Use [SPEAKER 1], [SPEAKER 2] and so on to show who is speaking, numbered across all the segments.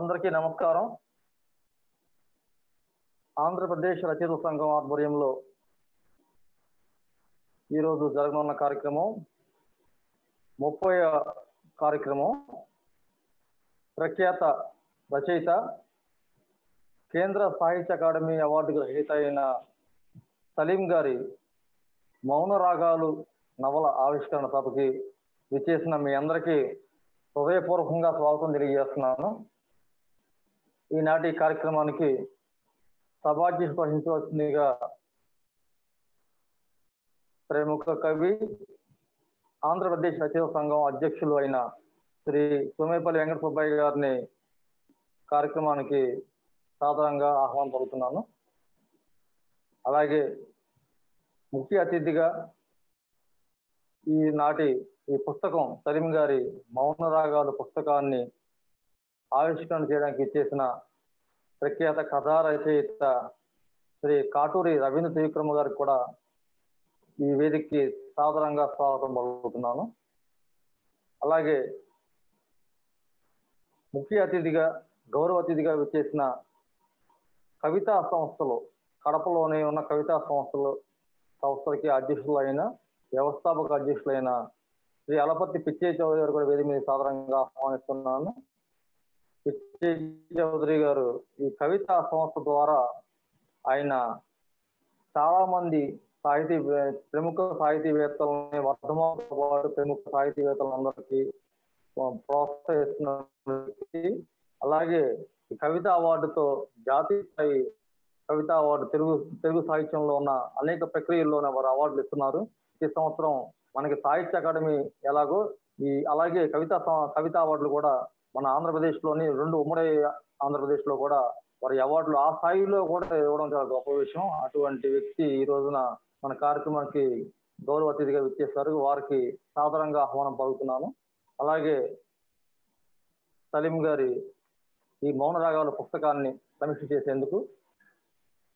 [SPEAKER 1] అందరికీ నమస్కారం. ఆంధ్రప్రదేశ్ రచయితల సంఘం ఆధ్వర్యంలో ఈరోజు జరగనున్న కార్యక్రమం 30వ కార్యక్రమం. ప్రఖ్యాత రచయిత, కేంద్ర సాహిత్య అకాడమీ అవార్డు గ్రహీత అయిన సలీం గారి మౌన రాగాలు నవల ఆవిష్కరణ సభకి విచ్చేసిన మీ అందరికీ హృదయపూర్వకంగా స్వాగతం తెలియజేస్తున్నాను. ఈనాటి కార్యక్రమానికి సభాధ్యక్షత వహించవలసిందిగా ప్రముఖ కవి, ఆంధ్రప్రదేశ్ రచయితల సంఘం అధ్యక్షులు అయిన శ్రీ సోమేపల్లి వెంకట సుబ్బయ్య గారిని కార్యక్రమానికి సాదరంగా ఆహ్వానం పలుకుతున్నాను. అలాగే ముఖ్య అతిథిగా ఈనాటి ఈ పుస్తకం సలీం గారి మౌన రాగాలు పుస్తకాన్ని ఆవిష్కరణ చేయడానికి ఇచ్చేసిన ప్రఖ్యాత కథా రచయిత శ్రీ కాటూరి రవీంద్ర త్రివిక్రమ గారికి కూడా ఈ వేదికకి సాదరంగా స్వాగతం పలుకుతున్నాను. అలాగే ముఖ్య అతిథిగా, గౌరవ అతిథిగా విచ్చేసిన కవితా సంస్థలు, కడపలోనే ఉన్న కవితా సంస్థలకి అధ్యక్షులైన, వ్యవస్థాపక అధ్యక్షులైన శ్రీ అలపర్తి పిచ్చయ్య చౌదరి గారు కూడా వేదిక మీద సాదరంగా ఆహ్వానిస్తున్నాను. పిచ్చయ్య చౌదరి గారు ఈ కవితా సంస్థ ద్వారా ఆయన చాలా మంది ప్రముఖ సాహితీవేత్తలని, వర్ధమానతో పాటు ప్రముఖ సాహితీవేత్తలందరికీ ప్రోత్సహిస్తున్న వ్యక్తి. అలాగే ఈ కవితా అవార్డుతో జాతీయ స్థాయి కవితా అవార్డు, తెలుగు సాహిత్యంలో ఉన్న అనేక ప్రక్రియల్లోనే వారు అవార్డులు ఇస్తున్నారు. ఈ సంవత్సరం మనకి సాహిత్య అకాడమీ ఎలాగో అలాగే కవితా అవార్డులు కూడా మన ఆంధ్రప్రదేశ్లోని 2 ఉమ్మడి ఆంధ్రప్రదేశ్లో కూడా వారి అవార్డులు ఆ స్థాయిలో కూడా ఇవ్వడం చాలా గొప్ప విషయం. అటువంటి వ్యక్తి ఈ రోజున మన కార్యక్రమానికి గౌరవ అతిథిగా విచ్చేస్తారు. వారికి సాదరంగా ఆహ్వానం పలుకుతున్నాను. అలాగే సలీం గారి ఈ మౌన రాగాల పుస్తకాన్ని సమీక్ష చేసేందుకు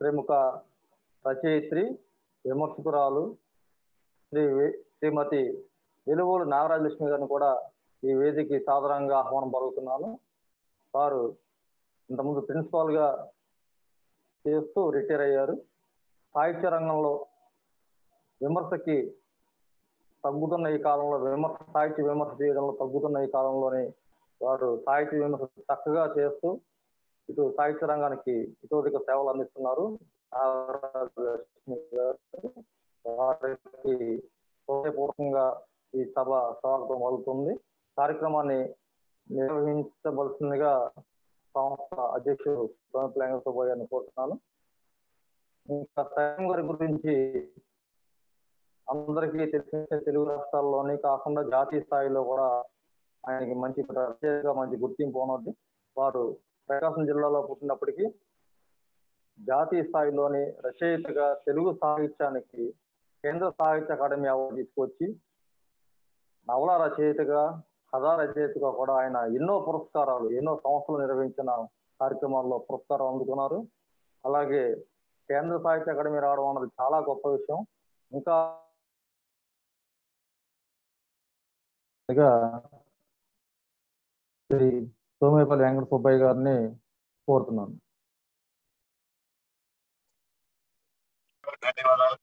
[SPEAKER 1] ప్రముఖ రచయిత్రి, విమర్శకురాలు శ్రీమతి వెలువోలు నాగరాజలక్ష్మి గారిని కూడా ఈ వేదికకి సాదరంగా ఆహ్వానం పలుకుతున్నాను. వారు ఇంతకుముందు ప్రిన్సిపాల్గా చేస్తూ రిటైర్ అయ్యారు. సాహిత్య రంగంలో విమర్శకి తగ్గుతున్న ఈ కాలంలో, సాహిత్య విమర్శ చేయడంలో తగ్గుతున్న ఈ కాలంలోనే వారు సాహిత్య విమర్శ చక్కగా చేస్తూ ఇటు సాహిత్య రంగానికి ఇతోధిక సేవలు అందిస్తున్నారు. వారికి హృదయపూర్వకంగా ఈ సభ స్వాగతం పలుకుతుంది. కార్యక్రమాన్ని నిర్వహించవలసిందిగా సంస్థ అధ్యక్షుడు సోమేపల్లి వెంకట సుబ్బయ్య గారిని కోరుతున్నాను. ఇంకా సలీం గారి గురించి అందరికీ తెలిసిన తెలుగు రాష్ట్రాల్లోనే కాకుండా జాతీయ స్థాయిలో కూడా ఆయనకి మంచి గుర్తింపు ఉన్నది. వారు ప్రకాశం జిల్లాలో పుట్టినప్పటికీ జాతీయ స్థాయిలోని రచయితగా తెలుగు సాహిత్యానికి కేంద్ర సాహిత్య అకాడమీ అవార్డు తీసుకొచ్చి నవల రచయితగా, కథా రచయితగా కూడా ఆయన ఎన్నో పురస్కారాలు, ఎన్నో సంస్థలు నిర్వహించిన కార్యక్రమాల్లో పురస్కారం అందుకున్నారు. అలాగే కేంద్ర సాహిత్య అకాడమీ రావడం అన్నది చాలా గొప్ప విషయం. ఇంకా శ్రీ సోమేపల్లి వెంకట సుబ్బయ్య గారిని కోరుతున్నాను.
[SPEAKER 2] ధన్యవాదాలు.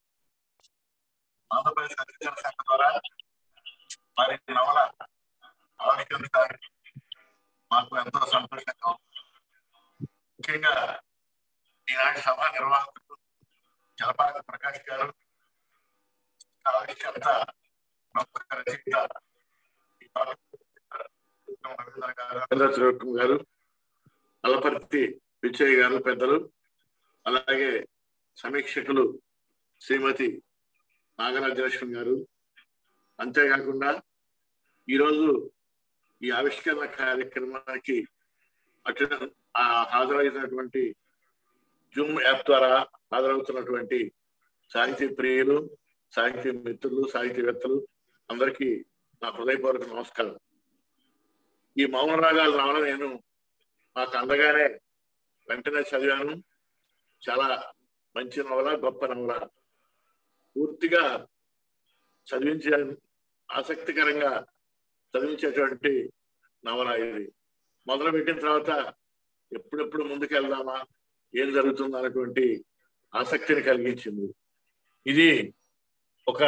[SPEAKER 2] ఆంధ్రప్రదేశ్ రచయితల సంఘం ద్వారా వారి నవల ఆవిష్కరించడానికి మాకు ఎంతో సంతోషంగా, ముఖ్యంగా ఈనాటి సభ నిర్వాహకులు చలపాక ప్రకాష్ గారు, ఆవిష్కర్త రచయిత రవీంద్ర త్రివిక్రమ గారు, అలపర్తి పిచ్చయ్య గారు పెద్దలు, అలాగే సమీక్షకులు శ్రీమతి నాగరాజలక్ష్మి గారు, అంతేకాకుండా ఈరోజు ఈ ఆవిష్కరణ కార్యక్రమానికి హాజరవుతున్నటువంటి జూమ్ యాప్ ద్వారా హాజరవుతున్నటువంటి సాహితీ ప్రియులు, సాహితీ మిత్రులు, సాహితీవేత్తలు అందరికీ నా హృదయపూర్వక నమస్కారం. ఈ మౌన రాగాల నవల నేను నాకు అందగానే వెంటనే చదివాను. చాలా మంచి నవల, గొప్ప నవల. పూర్తిగా చదివించే ఆసక్తికరంగా చదివించేటువంటి నవల ఇది. మొదలు పెట్టిన తర్వాత ఎప్పుడెప్పుడు ముందుకెళ్దామా, ఏం జరుగుతుంది అన్నటువంటి ఆసక్తిని కలిగించింది. ఇది ఒక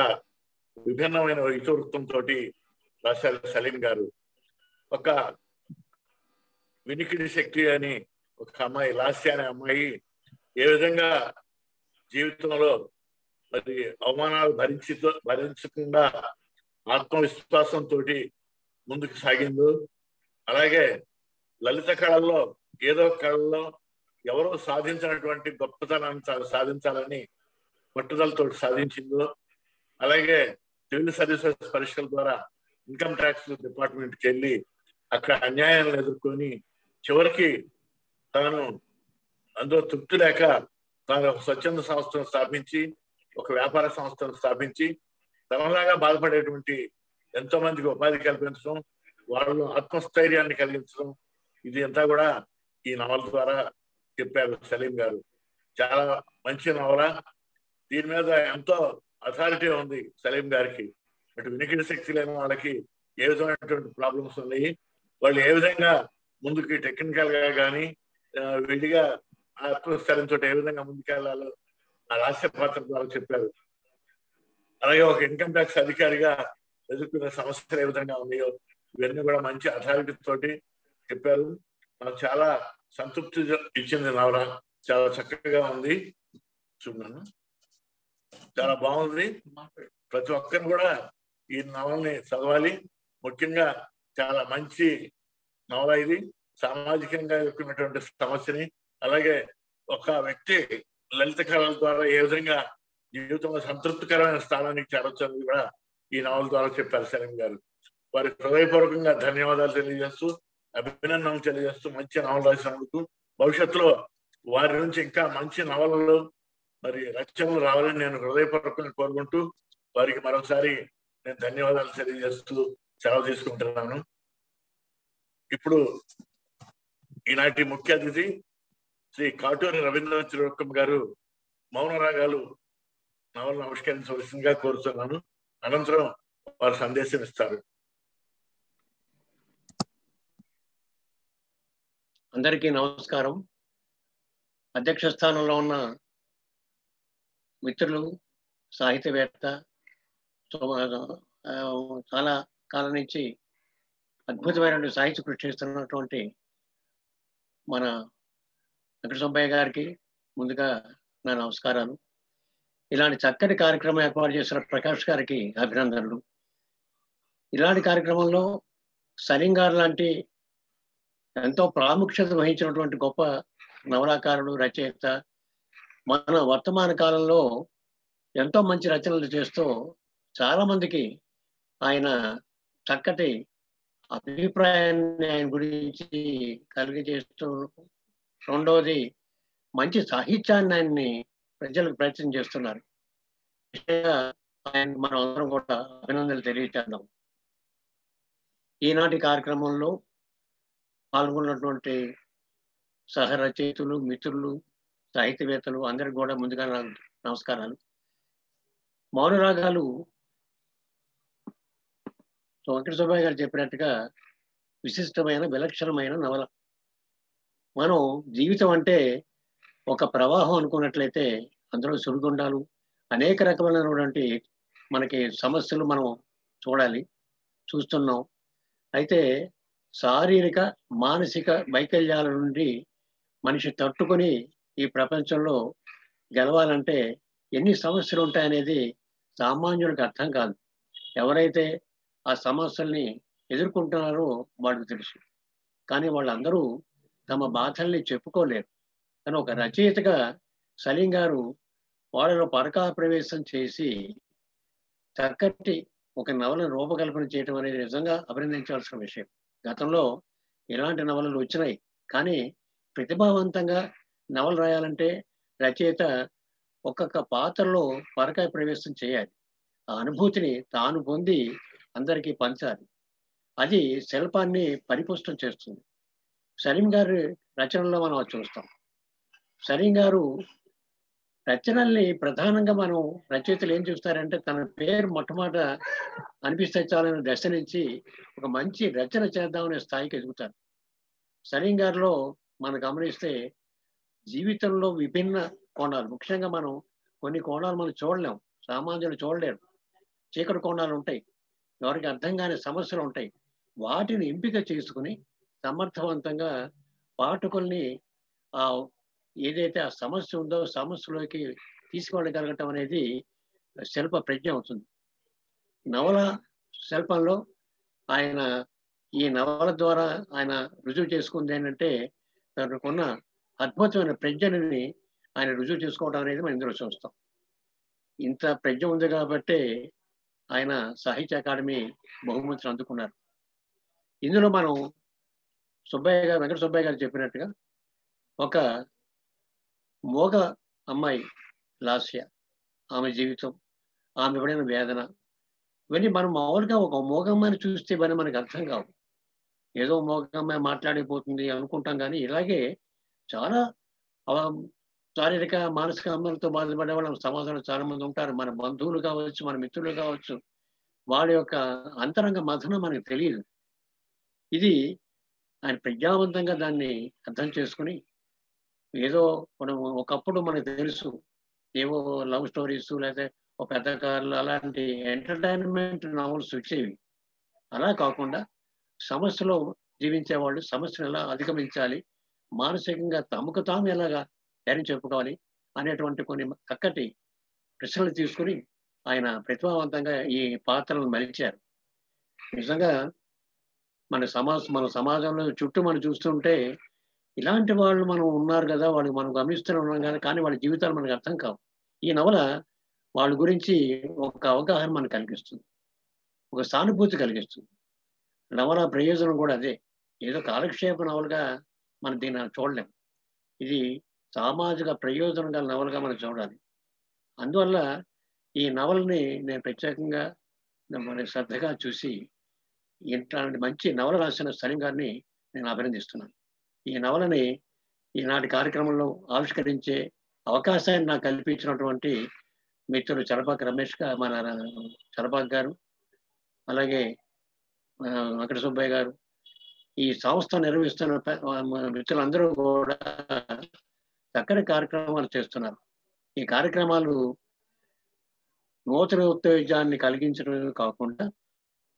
[SPEAKER 2] విభిన్నమైన ఇతివృత్తంతో రాశారు సలీం గారు. ఒక వినికిడి శక్తి అని ఒక అమ్మాయి, లాస్య అనే అమ్మాయి ఏ విధంగా జీవితంలో మరి అవమానాలు భరించకుండా ఆత్మవిశ్వాసంతో ముందుకు సాగిందో, అలాగే లలిత కళల్లో ఏదో కళల్లో ఎవరో సాధించినటువంటి గొప్పతనాన్ని సాధించాలని పట్టుదలతో సాధించిందో, అలాగే సివిల్ సర్వీసెస్ పరీక్షల ద్వారా ఇన్కమ్ ట్యాక్స్ డిపార్ట్మెంట్కి వెళ్ళి అక్కడ అన్యాయాలను ఎదుర్కొని చివరికి తాను అందులో తృప్తి లేక తాను ఒక స్వచ్ఛంద సంస్థను స్థాపించి, ఒక వ్యాపార సంస్థను స్థాపించి తనలాగా బాధపడేటువంటి ఎంతో మందికి ఉపాధి కల్పించడం, వాళ్ళు ఆత్మస్థైర్యాన్ని కలిగించడం, ఇది అంతా కూడా ఈ నవల ద్వారా చెప్పారు సలీం గారు. చాలా మంచి నవల. దీని మీద ఎంతో అథారిటీ ఉంది సలీం గారికి. అటు వినికిడి శక్తి లేని వాళ్ళకి ఏ విధమైనటువంటి ప్రాబ్లమ్స్ ఉన్నాయి, వాళ్ళు ఏ విధంగా ముందుకి టెక్నికల్ గా కానీ విడిగా ఆత్మస్థైర్యంతో ఏ విధంగా ముందుకెళ్లాలో ఆ రాష్ట్ర పాత్ర ద్వారా చెప్పారు. అలాగే ఒక ఇన్కమ్ ట్యాక్స్ అధికారిగా ఎదుర్కొనే సమస్యలు ఏ విధంగా ఉన్నాయో ఇవన్నీ కూడా మంచి అథారిటీ తోటి చెప్పారు. నాకు చాలా సంతృప్తి ఇచ్చింది నవల. చాలా చక్కగా ఉంది. చూడండి, చాలా బాగుంది. ప్రతి ఒక్కరు కూడా ఈ నవల్ని చదవాలి. ముఖ్యంగా చాలా మంచి నవల ఇది. సామాజికంగా ఎదుర్కొన్నటువంటి సమస్యని, అలాగే ఒక వ్యక్తి లలిత కళల ద్వారా ఏ విధంగా జీవితంలో సంతృప్తికరమైన స్థానానికి చేరొచ్చని కూడా ఈ నవల ద్వారా చెప్పారు సలీం గారు. వారికి హృదయపూర్వకంగా ధన్యవాదాలు తెలియజేస్తూ, అభినందనలు తెలియజేస్తూ, మంచి నవల రాసినందుకు భవిష్యత్తులో వారి నుంచి ఇంకా మంచి నవలలు మరి రచనలు రావాలని నేను హృదయపూర్వకంగా కోరుకుంటూ వారికి మరొకసారి నేను ధన్యవాదాలు తెలియజేస్తూ సెలవు తీసుకుంటున్నాను. ఇప్పుడు ఈనాటి ముఖ్య అతిథి శ్రీ కాటూరి రవీంద్రనాథ్ త్రివిక్రమ్ గారు మౌనరాగాలు నవలను ఆవిష్కరించవలసిందిగా కోరుతున్నాను. అనంతరం వారు సందేశం ఇస్తారు.
[SPEAKER 3] అందరికీ నమస్కారం. అధ్యక్ష స్థానంలో ఉన్న మిత్రులు, సాహిత్యవేత్త, చాలా కాలం నుంచి అద్భుతమైనటువంటి సాహిత్య కృషి చేస్తున్నటువంటి మన వెంకట సుబ్బయ్య గారికి ముందుగా నా నమస్కారాలు. ఇలాంటి చక్కటి కార్యక్రమం ఏర్పాటు చేసిన ప్రకాష్ గారికి అభినందనలు. ఇలాంటి కార్యక్రమంలో సలీం గారు లాంటి ఎంతో ప్రాముఖ్యత వహించినటువంటి గొప్ప నవలాకారుడు, రచయిత మన వర్తమాన కాలంలో ఎంతో మంచి రచనలు చేస్తూ చాలా మందికి ఆయన చక్కటి అభిప్రాయాన్ని ఆయన గురించి కలిగజేస్తూ, రెండవది మంచి సాహిత్యాన్ని ఆయన్ని ప్రజలకు ప్రయత్నం చేస్తున్నారు. ఆయన మనం అందరం కూడా అభినందనలు తెలియచేద్దాం. ఈనాటి కార్యక్రమంలో పాల్గొన్నటువంటి సహ రచయితులు, మిత్రులు, సాహిత్యవేత్తలు అందరికి కూడా ముందుగా నమస్కారాలు. మౌనరాగాలు వెంకట సుబ్బయ్య గారు చెప్పినట్టుగా విశిష్టమైన, విలక్షణమైన నవల. మనం జీవితం అంటే ఒక ప్రవాహం అనుకున్నట్లయితే అందులో సుడిగుండాలు, అనేక రకమైనటువంటి మనకి సమస్యలు మనం చూస్తున్నాం. అయితే శారీరక, మానసిక వైకల్యాల నుండి మనిషి తట్టుకొని ఈ ప్రపంచంలో గెలవాలంటే ఎన్ని సమస్యలు ఉంటాయనేది సామాన్యుడికి అర్థం కాదు. ఎవరైతే ఆ సమస్యల్ని ఎదుర్కొంటున్నారో వాళ్ళకి తెలుసు. కానీ వాళ్ళందరూ తమ బాధల్ని చెప్పుకోలేరు. కానీ ఒక రచయితగా సలీం గారు వాళ్ళలో పరకా ప్రవేశం చేసి చక్కటి ఒక నవలను రూపకల్పన చేయడం అనేది నిజంగా అభినందించాల్సిన విషయం. గతంలో ఇలాంటి నవలలు వచ్చినాయి, కానీ ప్రతిభావంతంగా నవలు రాయాలంటే రచయిత ఒక్కొక్క పాత్రలో పరకాయ ప్రవేశం చేయాలి. ఆ అనుభూతిని తాను పొంది అందరికీ పంచాలి. అది శిల్పాన్ని పరిపుష్టం చేస్తుంది. సలీం గారి రచనల్లో మనం చూస్తాం. సలీం గారు రచనల్ని ప్రధానంగా మనం రచయితలు ఏం చూస్తారంటే తన పేరు మొట్టమొదట అనిపిస్తే చాలని దశ నుంచి ఒక మంచి రచన చేద్దామనే స్థాయికి ఎదుగుతారు. సలీం గారిలో మనం గమనిస్తే జీవితంలో విభిన్న కోణాలు, ముఖ్యంగా మనం కొన్ని కోణాలు మనం చూడలేం, సామాన్యులు చూడలేరు. చీకటి కోణాలు ఉంటాయి, ఎవరికి అర్థం కాని సమస్యలు ఉంటాయి. వాటిని ఎంపిక చేసుకుని సమర్థవంతంగా పాఠకుల్ని ఆ ఏదైతే ఆ సమస్య ఉందో సమస్యలోకి తీసుకెళ్ళగలగటం అనేది శిల్ప ప్రజ్ఞ అవుతుంది. నవల శిల్పంలో ఆయన ఈ నవల ద్వారా ఆయన రుజువు చేసుకుంది ఏంటంటే తనకున్న అద్భుతమైన ప్రజ్ఞని ఆయన రుజువు చేసుకోవడం అనేది మనం ఇందులో చూస్తాం. ఇంత ప్రజ్ఞ ఉంది కాబట్టి ఆయన సాహిత్య అకాడమీ బహుమతిని అందుకున్నారు. ఇందులో మనం వెంకట సుబ్బయ్య గారు చెప్పినట్టుగా ఒక మోగ అమ్మాయి లాస్య, ఆమె జీవితం, ఆమె పడిన వేదన, ఇవన్నీ మనం మామూలుగా ఒక మోగమ్మాయిని చూస్తే ఇవన్నీ మనకు అర్థం కావు. ఏదో మోగమ్మాయి మాట్లాడిపోతుంది అనుకుంటాం, కానీ ఇలాగే చాలా శారీరక మానసిక అమ్మలతో బాధపడే వాళ్ళు సమాజంలో చాలా మంది ఉంటారు. మన బంధువులు కావచ్చు, మన మిత్రులు కావచ్చు, వాడి యొక్క అంతరంగ మథనం మనకు తెలియదు. ఇది ఆయన ప్రజ్ఞావంతంగా దాన్ని అర్థం చేసుకుని, ఏదో మనం ఒకప్పుడు మనకు తెలుసు ఏవో లవ్ స్టోరీస్ లేకపోతే ఒక పెద్ద కార్లు అలాంటి ఎంటర్టైన్మెంట్ నావల్స్ వచ్చేవి. అలా కాకుండా సమస్యలో జీవించే వాళ్ళు సమస్యను ఎలా అధిగమించాలి, మానసికంగా తమకు తాము ఎలాగా ధైర్యం చెప్పుకోవాలి అనేటువంటి కొన్ని చక్కటి ప్రశ్నలు తీసుకుని ఆయన ప్రతిభావంతంగా ఈ పాత్రలను మలిచారు. నిజంగా మన సమాజంలో చుట్టూ మనం చూస్తుంటే ఇలాంటి వాళ్ళు మనం ఉన్నారు కదా, వాళ్ళు మనం గమనిస్తూనే ఉన్నాం కదా, కానీ వాళ్ళ జీవితాలు మనకు అర్థం కావు. ఈ నవల వాళ్ళ గురించి ఒక అవగాహన మనకు కలిగిస్తుంది, ఒక సానుభూతి కలిగిస్తుంది. నవల ప్రయోజనం కూడా అదే. ఏదో కాలక్షేప నవలగా మనం దీన్ని చూడలేం. ఇది సామాజిక ప్రయోజనం గల నవలగా మనం చూడాలి. అందువల్ల ఈ నవలని నేను ప్రత్యేకంగా శ్రద్ధగా చూసి ఇట్లాంటి మంచి నవల రాసిన సలీం గారిని నేను అభినందిస్తున్నాను. ఈ నవలని ఈనాటి కార్యక్రమంలో ఆవిష్కరించే అవకాశాన్ని నాకు కల్పించినటువంటి మిత్రులు చలపాక రమేష్ గారు, మన చలపాక గారు, అలాగే వెంకట సుబ్బయ్య గారు, ఈ సంస్థ నిర్వహిస్తున్న మిత్రులందరూ కూడా చక్కటి కార్యక్రమాలు చేస్తున్నారు. ఈ కార్యక్రమాలు నూతన ఉత్తేజాన్ని కలిగించడమే కాకుండా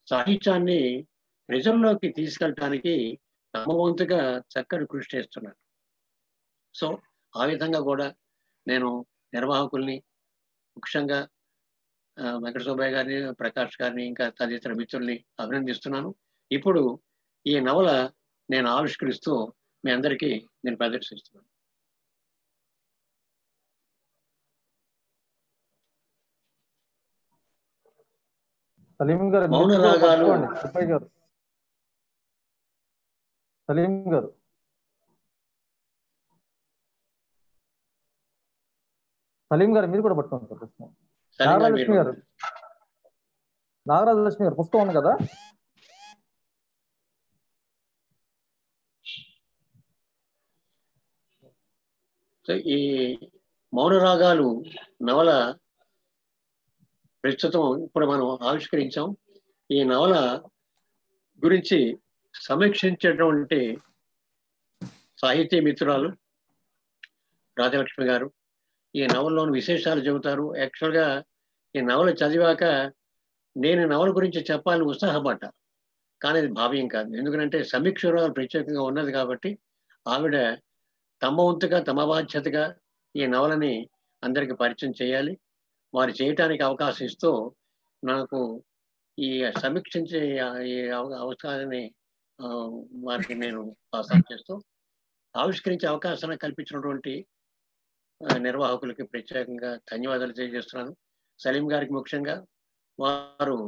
[SPEAKER 3] సాహిత్యాన్ని ప్రజల్లోకి తీసుకెళ్ళటానికి తమ వంతుగా చక్కటి కృషి చేస్తున్నారు. సో ఆ విధంగా కూడా నేను నిర్వాహకుల్ని, ముఖ్యంగా వెంకట సుబ్బయ్య గారిని, ప్రకాష్ గారిని, ఇంకా తదితర మిత్రుల్ని అభినందిస్తున్నాను. ఇప్పుడు ఈ నవల నేను ఆవిష్కరిస్తూ మీ అందరికీ నేను ప్రదర్శిస్తున్నాను.
[SPEAKER 1] సలీం గారు
[SPEAKER 3] మౌన రాగాలు.
[SPEAKER 1] సలీం గారు మీరు కూడా పట్టుకోండి సార్ ప్రశ్న. నాగరాజలక్ష్మి గారు పుస్తకం ఉంది కదా.
[SPEAKER 3] ఈ మౌన రాగాలు నవల ప్రస్తుతం ఇప్పుడు మనం ఆవిష్కరించాం. ఈ నవల గురించి సమీక్షించేటువంటి సాహితీ మిత్రురాలు రాజలక్ష్మి గారు ఈ నవలలోని విశేషాలు చెబుతారు. యాక్చువల్గా ఈ నవల చదివాక నేను నవల గురించి చెప్పాలని ఉత్సాహపడ్డా, కానీ అది భావ్యం కాదు. ఎందుకంటే సమీక్షరాలు ప్రత్యేకంగా ఉన్నది కాబట్టి ఆవిడ తమ వంతుగా తమ బాధ్యతగా ఈ నవలని అందరికి పరిచయం చేయాలి. వారు చేయటానికి అవకాశం ఇస్తూ నాకు ఈ సమీక్షించే ఈ అవకాశాన్ని వారికి నేను ఆసక్తి చేస్తూ ఆవిష్కరించే అవకాశాన్ని కల్పించినటువంటి నిర్వాహకులకి ప్రత్యేకంగా ధన్యవాదాలు తెలియజేస్తున్నాను. సలీం గారికి ముఖ్యంగా వారు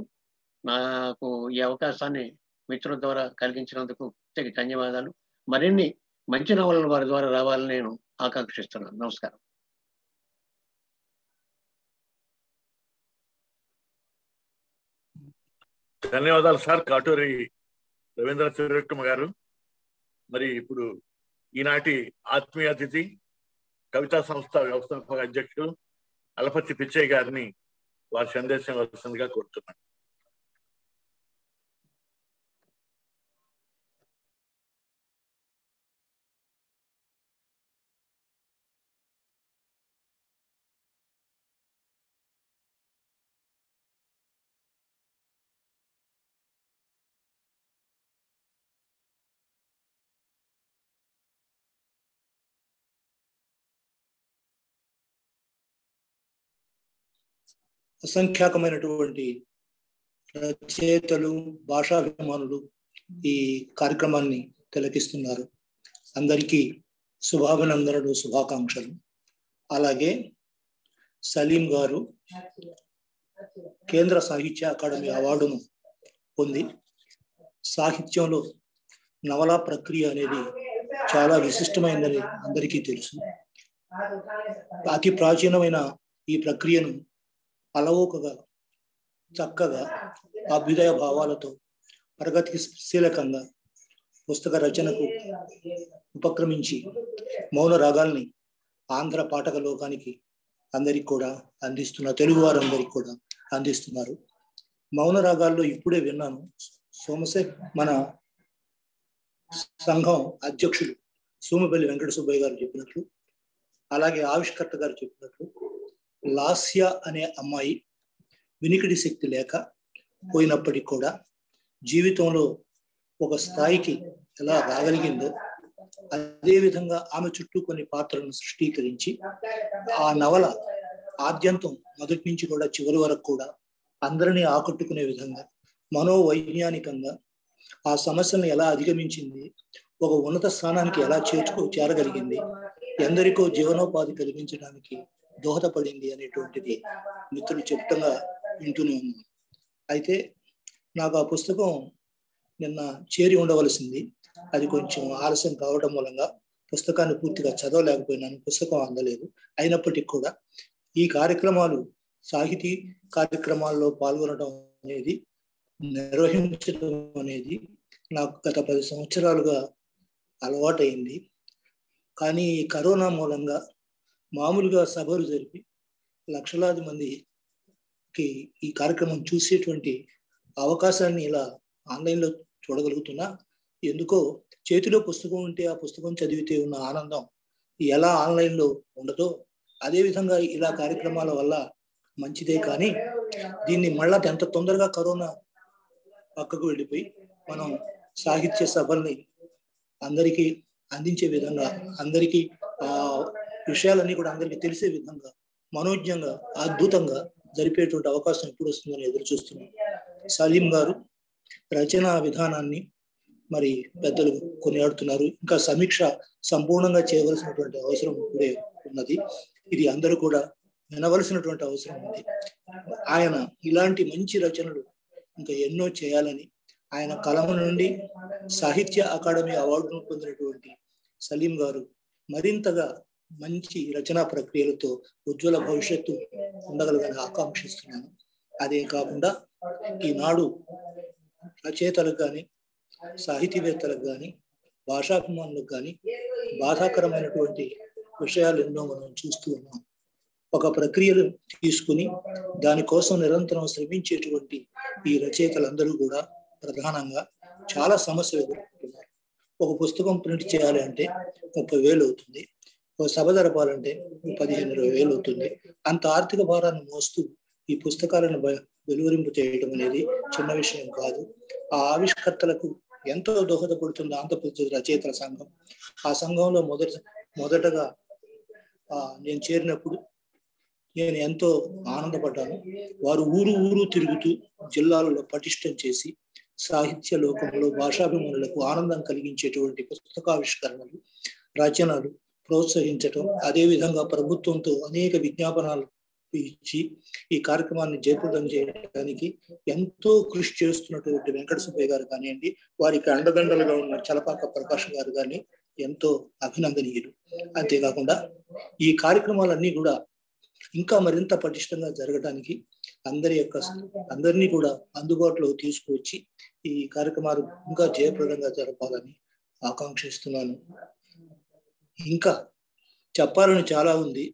[SPEAKER 3] నాకు ఈ అవకాశాన్ని మిత్రుల ద్వారా కలిగించినందుకు ప్రత్యేక ధన్యవాదాలు. మరిన్ని మంచి నవలలు వారి ద్వారా రావాలని నేను ఆకాంక్షిస్తున్నాను. నమస్కారం.
[SPEAKER 2] ధన్యవాదాలు సార్ కాటూరి రవీంద్ర త్రివిక్రమ గారు. మరి ఇప్పుడు ఈనాటి ఆత్మీయ అతిథి కవితా సంస్థ వ్యవస్థాపక అధ్యక్షులు అలపతి పిచ్చయ్య గారిని వారి సందేశం వలసిందిగా కోరుతున్నాను.
[SPEAKER 4] అసంఖ్యాకమైనటువంటి రచయితలు, భాషాభిమానులు ఈ కార్యక్రమాన్ని తిలకిస్తున్నారు. అందరికీ శుభాభినందనలు, శుభాకాంక్షలు. అలాగే సలీం గారు కేంద్ర సాహిత్య అకాడమీ అవార్డును పొంది, సాహిత్యంలో నవలా ప్రక్రియ అనేది చాలా విశిష్టమైనదని అందరికీ తెలుసు. అతి ప్రాచీనమైన ఈ ప్రక్రియను అలవోకగా, చక్కగా, అభ్యుదయ భావాలతో, ప్రగతిశీలకంగా పుస్తక రచనకు ఉపక్రమించి మౌన రాగాల్ని ఆంధ్ర పాఠక లోకానికి అందరికి కూడా అందిస్తున్నారు, తెలుగు వారందరికి కూడా అందిస్తున్నారు. మౌన రాగాల్లో ఇప్పుడే విన్నాను, సోమశేఖర్ మన సంఘం అధ్యక్షులు సోమపల్లి వెంకట సుబ్బయ్య గారు చెప్పినట్లు, అలాగే ఆవిష్కర్త గారు చెప్పినట్లు, లాస్య అనే అమ్మాయి వినికిడి శక్తి లేక పోయినప్పటికీ కూడా జీవితంలో ఒక స్థాయికి ఎలా రాగలిగిందో, అదే విధంగా ఆమె చుట్టూ కొన్ని పాత్రలను సృష్టీకరించి ఆ నవల ఆద్యంతం మొదటి నుంచి కూడా చివరి వరకు కూడా అందరినీ ఆకట్టుకునే విధంగా మనోవైజ్ఞానికంగా ఆ సమస్యలను ఎలా అధిగమించింది, ఒక ఉన్నత స్థానానికి ఎలా చేరగలిగింది, ఎందరికో జీవనోపాధి కలిగించడానికి దోహదపడింది అనేటువంటిది మిత్రులు చెప్తంగా వింటూనే ఉన్నాను. అయితే నాకు ఆ పుస్తకం నిన్న చేరి ఉండవలసింది, అది కొంచెం ఆలస్యం కావడం మూలంగా పుస్తకాన్ని పూర్తిగా చదవలేకపోయినాను, పుస్తకం అందలేదు. అయినప్పటికీ కూడా ఈ కార్యక్రమాలు, సాహితీ కార్యక్రమాల్లో పాల్గొనడం అనేది, నిర్వహించడం అనేది నాకు గత 10 సంవత్సరాలుగా అలవాటైంది. కానీ ఈ కరోనా మూలంగా మామూలుగా సభలు జరిపి లక్షలాది మందికి ఈ కార్యక్రమం చూసేటువంటి అవకాశాన్ని ఇలా ఆన్లైన్లో చూడగలుగుతున్నా, ఎందుకో చేతిలో పుస్తకం ఉంటే ఆ పుస్తకం చదివితే ఉన్న ఆనందం ఎలా ఆన్లైన్లో ఉండదో అదేవిధంగా ఇలా కార్యక్రమాల వల్ల మంచిదే. కానీ దీన్ని మళ్ళా ఎంత తొందరగా కరోనా పక్కకు వెళ్ళిపోయి మనం సాహిత్య సభల్ని అందరికీ అందించే విధంగా, అందరికీ ఆ విషయాలన్నీ కూడా అందరికీ తెలిసే విధంగా మనోజ్ఞంగా, అద్భుతంగా జరిపేటువంటి అవకాశం ఎప్పుడు వస్తుందని ఎదురు చూస్తున్నాం. సలీం గారు రచనా విధానాన్ని మరి పెద్దలు కొనియాడుతున్నారు. ఇంకా సమీక్ష సంపూర్ణంగా చేయవలసినటువంటి అవసరం ఇప్పుడే ఉన్నది. ఇది అందరూ కూడా వినవలసినటువంటి అవసరం ఉంది. ఆయన ఇలాంటి మంచి రచనలు ఇంకా ఎన్నో చేయాలని, ఆయన కలం నుండి సాహిత్య అకాడమీ అవార్డును పొందినటువంటి సలీం గారు మరింతగా మంచి రచనా ప్రక్రియలతో ఉజ్వల భవిష్యత్తు ఉండగలగని ఆకాంక్షిస్తున్నాను. అదే కాకుండా ఈనాడు రచయితలకు కానీ, సాహితీవేత్తలకు కానీ, భాషాభిమానులకు కానీ బాధాకరమైనటువంటి విషయాలు ఎన్నో మనం చూస్తూ ఉన్నాం. ఒక ప్రక్రియను తీసుకుని దానికోసం నిరంతరం శ్రమించేటువంటి ఈ రచయితలందరూ కూడా ప్రధానంగా చాలా సమస్యలు ఎదుర్కొంటున్నారు. ఒక పుస్తకం ప్రింట్ చేయాలి అంటే 30,000 అవుతుంది, ఒక సభ జరపాలంటే 15-20,000 అవుతుంది. అంత ఆర్థిక భారాన్ని మోస్తూ ఈ పుస్తకాలను వెలువరింపు చేయడం అనేది చిన్న విషయం కాదు. ఆ ఆవిష్కర్తలకు ఎంతో దోహదపడుతుంది ఆంధ్రప్రదేశ్ రచయితల సంఘం. ఆ సంఘంలో మొదటగా నేను చేరినప్పుడు నేను ఎంతో ఆనందపడ్డాను. వారు ఊరు తిరుగుతూ జిల్లాలలో పటిష్టం చేసి సాహిత్య లోకంలో భాషాభిమానులకు ఆనందం కలిగించేటువంటి పుస్తకావిష్కరణలు, రచనలు ప్రోత్సహించటం, అదేవిధంగా ప్రభుత్వంతో అనేక విజ్ఞాపనాలు ఇచ్చి ఈ కార్యక్రమాన్ని జయప్రదం చేయడానికి ఎంతో కృషి చేస్తున్నటువంటి వెంకట సుబ్బయ్య గారు కానివ్వండి, వారికి అండదండలుగా ఉన్న చలపాక ప్రకాష్ గారు కానీ ఎంతో అభినందనీయులు. అంతేకాకుండా ఈ కార్యక్రమాలన్నీ కూడా ఇంకా మరింత పటిష్టంగా జరగడానికి అందరినీ కూడా అందుబాటులో తీసుకువచ్చి ఈ కార్యక్రమాలు ఇంకా జయప్రదంగా జరపాలని ఆకాంక్షిస్తున్నాను. ఇంకా చెప్పాలని చాలా ఉంది,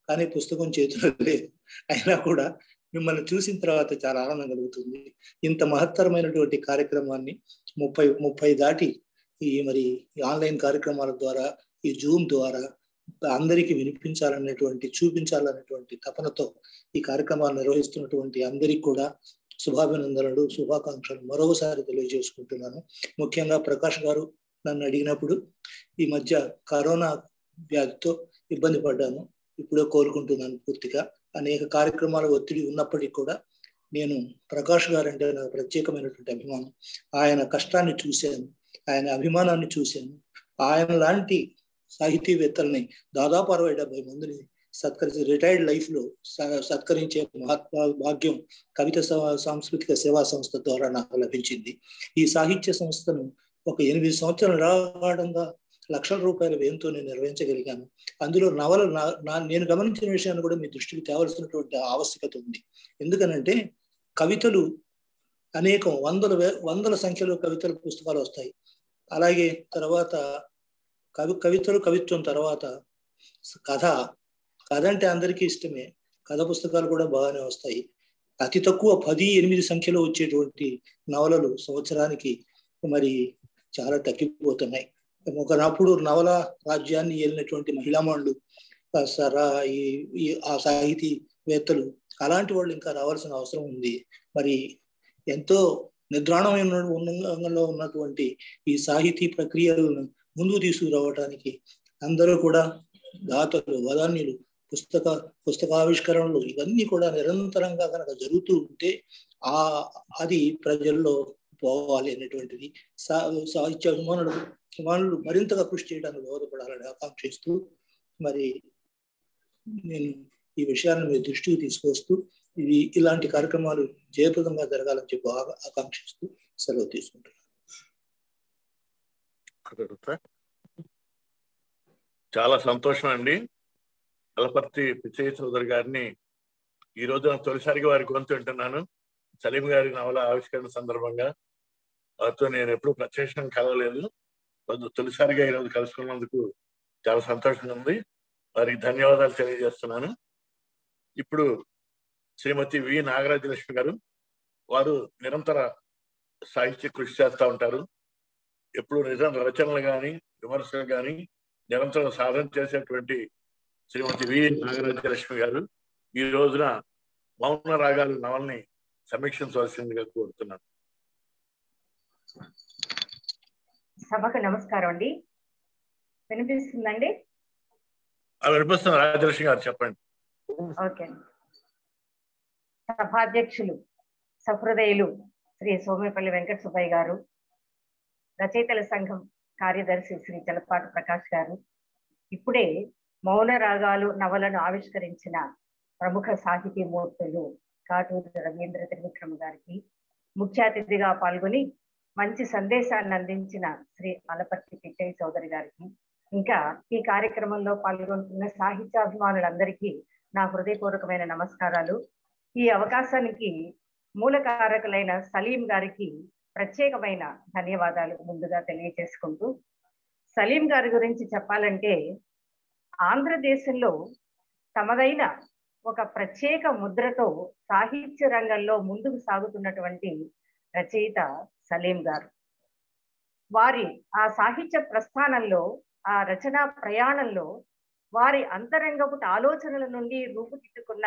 [SPEAKER 4] కానీ పుస్తకం చేతిలో లేదు. అయినా కూడా మిమ్మల్ని చూసిన తర్వాత చాలా ఆనందం కలుగుతుంది. ఇంత మహత్తరమైనటువంటి కార్యక్రమాన్ని 30 దాటి ఈ ఆన్లైన్ కార్యక్రమాల ద్వారా, ఈ జూమ్ ద్వారా అందరికీ వినిపించాలనేటువంటి, చూపించాలనేటువంటి తపనతో ఈ కార్యక్రమాలు నిర్వహిస్తున్నటువంటి అందరికీ కూడా శుభాభినందనలు, శుభాకాంక్షలు మరోసారి తెలియజేసుకుంటున్నాను. ముఖ్యంగా ప్రకాష్ గారు నన్ను అడిగినప్పుడు ఈ మధ్య కరోనా వ్యాధితో ఇబ్బంది పడ్డాను, ఇప్పుడే కోలుకుంటున్నాను పూర్తిగా. అనేక కార్యక్రమాల ఒత్తిడి ఉన్నప్పటికీ కూడా నేను ప్రకాష్ గారు అంటే నాకు ప్రత్యేకమైనటువంటి అభిమానం. ఆయన కష్టాన్ని చూశాను, ఆయన అభిమానాన్ని చూశాను. ఆయన లాంటి సాహితీవేత్తల్ని దాదాపు 60-70 మందిని రిటైర్డ్ లైఫ్ లో సత్కరించే భాగ్యం కవిత సాంస్కృతిక సేవా సంస్థ ద్వారా నాకు లభించింది. ఈ సాహిత్య సంస్థను ఒక 8 సంవత్సరాల నిరాడంగా లక్షల రూపాయల వ్యయంతో నేను నిర్వహించగలిగాను. అందులో నవలలు నేను గమనించిన విషయాన్ని కూడా మీ దృష్టికి తేవలసినటువంటి ఆవశ్యకత ఉంది. ఎందుకనంటే కవితలు అనేకం వందల సంఖ్యలో కవితల పుస్తకాలు వస్తాయి. అలాగే తర్వాత కవిత్వం తర్వాత కథ అంటే అందరికీ ఇష్టమే. కథ పుస్తకాలు కూడా బాగానే వస్తాయి. అతి తక్కువ 10-8 సంఖ్యలో వచ్చేటువంటి నవలలు సంవత్సరానికి మరి చాలా తగ్గిపోతున్నాయి. ఒకనప్పుడు నవల రాజ్యాన్ని ఏలినటువంటి మహిళామణులు, ఆ సాహితీవేత్తలు, అలాంటి వాళ్ళు ఇంకా రావాల్సిన అవసరం ఉంది. మరి ఎంతో నిద్రాణంలో ఉన్నటువంటి ఈ సాహితీ ప్రక్రియలను ముందుకు తీసుకురావడానికి అందరూ కూడా దాతలు, వదాన్యులు, పుస్తకావిష్కరణలు ఇవన్నీ కూడా నిరంతరంగా కనుక జరుగుతూ ఉంటే అది ప్రజల్లో పోవాలి అనేటువంటిది సాహిత్య అభిమానులు మరింతగా కృషి చేయడానికి దోహదపడాలని ఆకాంక్షిస్తూ మరి నేను ఈ విషయాన్ని మీ దృష్టికి తీసుకొస్తూ ఇలాంటి కార్యక్రమాలు జయప్రదంగా జరగాలని చెప్పి ఆకాంక్షిస్తూ సెలవు తీసుకుంటున్నాను.
[SPEAKER 2] చాలా సంతోషం అండి. అలపర్తి పిచ్చయ్య చౌదరి గారిని ఈ రోజు తొలిసారిగా వారి గొంతు వింటున్నాను. సలీం గారి నవల ఆవిష్కరణ సందర్భంగా వారితో నేను ఎప్పుడూ ప్రత్యక్షంగా కలవలేదు. తొలిసారిగా ఈరోజు కలుసుకున్నందుకు చాలా సంతోషంగా ఉంది. వారికి ధన్యవాదాలు తెలియజేస్తున్నాను. ఇప్పుడు శ్రీమతి వి నాగరాజలక్ష్మి గారు, వారు నిరంతర సాహిత్య కృషి చేస్తూ ఉంటారు. ఎప్పుడు రచనలు కానీ విమర్శలు కానీ నిరంతరం సాధన చేసేటువంటి శ్రీమతి వి నాగరాజలక్ష్మి గారు ఈ రోజున మౌన రాగాలు నవల్ని సమీక్షించవలసిందిగా కోరుతున్నాను.
[SPEAKER 5] సభకు నమస్కారం అండి. వినిపిస్తుందండి?
[SPEAKER 2] వినిపిస్తుంది. రాజలక్ష్మి గారు చెప్పండి.
[SPEAKER 5] ఓకే. సభాధ్యక్షులు సహృదయులు శ్రీ సోమేపల్లి వెంకట సుబ్బయ్య గారు, రచయితల సంఘం కార్యదర్శి శ్రీ చలపాటి ప్రకాష్ గారు, ఇప్పుడే మౌన రాగాలు నవలను ఆవిష్కరించిన ప్రముఖ సాహితీమూర్తులు కాటూరి రవీంద్ర త్రివిక్రమ గారికి, ముఖ్య అతిథిగా పాల్గొని మంచి సందేశాన్ని అందించిన శ్రీ అలపర్తి పిచ్చయ్య చౌదరి గారికి, ఇంకా ఈ కార్యక్రమంలో పాల్గొంటున్న సాహిత్యాభిమానులందరికీ నా హృదయపూర్వకమైన నమస్కారాలు. ఈ అవకాశానికి మూలకారకులైన సలీం గారికి ప్రత్యేకమైన ధన్యవాదాలు ముందుగా తెలియజేసుకుంటూ, సలీం గారి గురించి చెప్పాలంటే ఆంధ్రదేశంలో తమదైన ఒక ప్రత్యేక ముద్రతో సాహిత్య రంగంలో ముందుకు సాగుతున్నటువంటి రచయిత సలీం గారు. వారి ఆ సాహిత్య ప్రస్థానంలో, ఆ రచనా ప్రయాణంలో వారి అంతరంగపు ఆలోచనల నుండి రూపుదిద్దుకున్న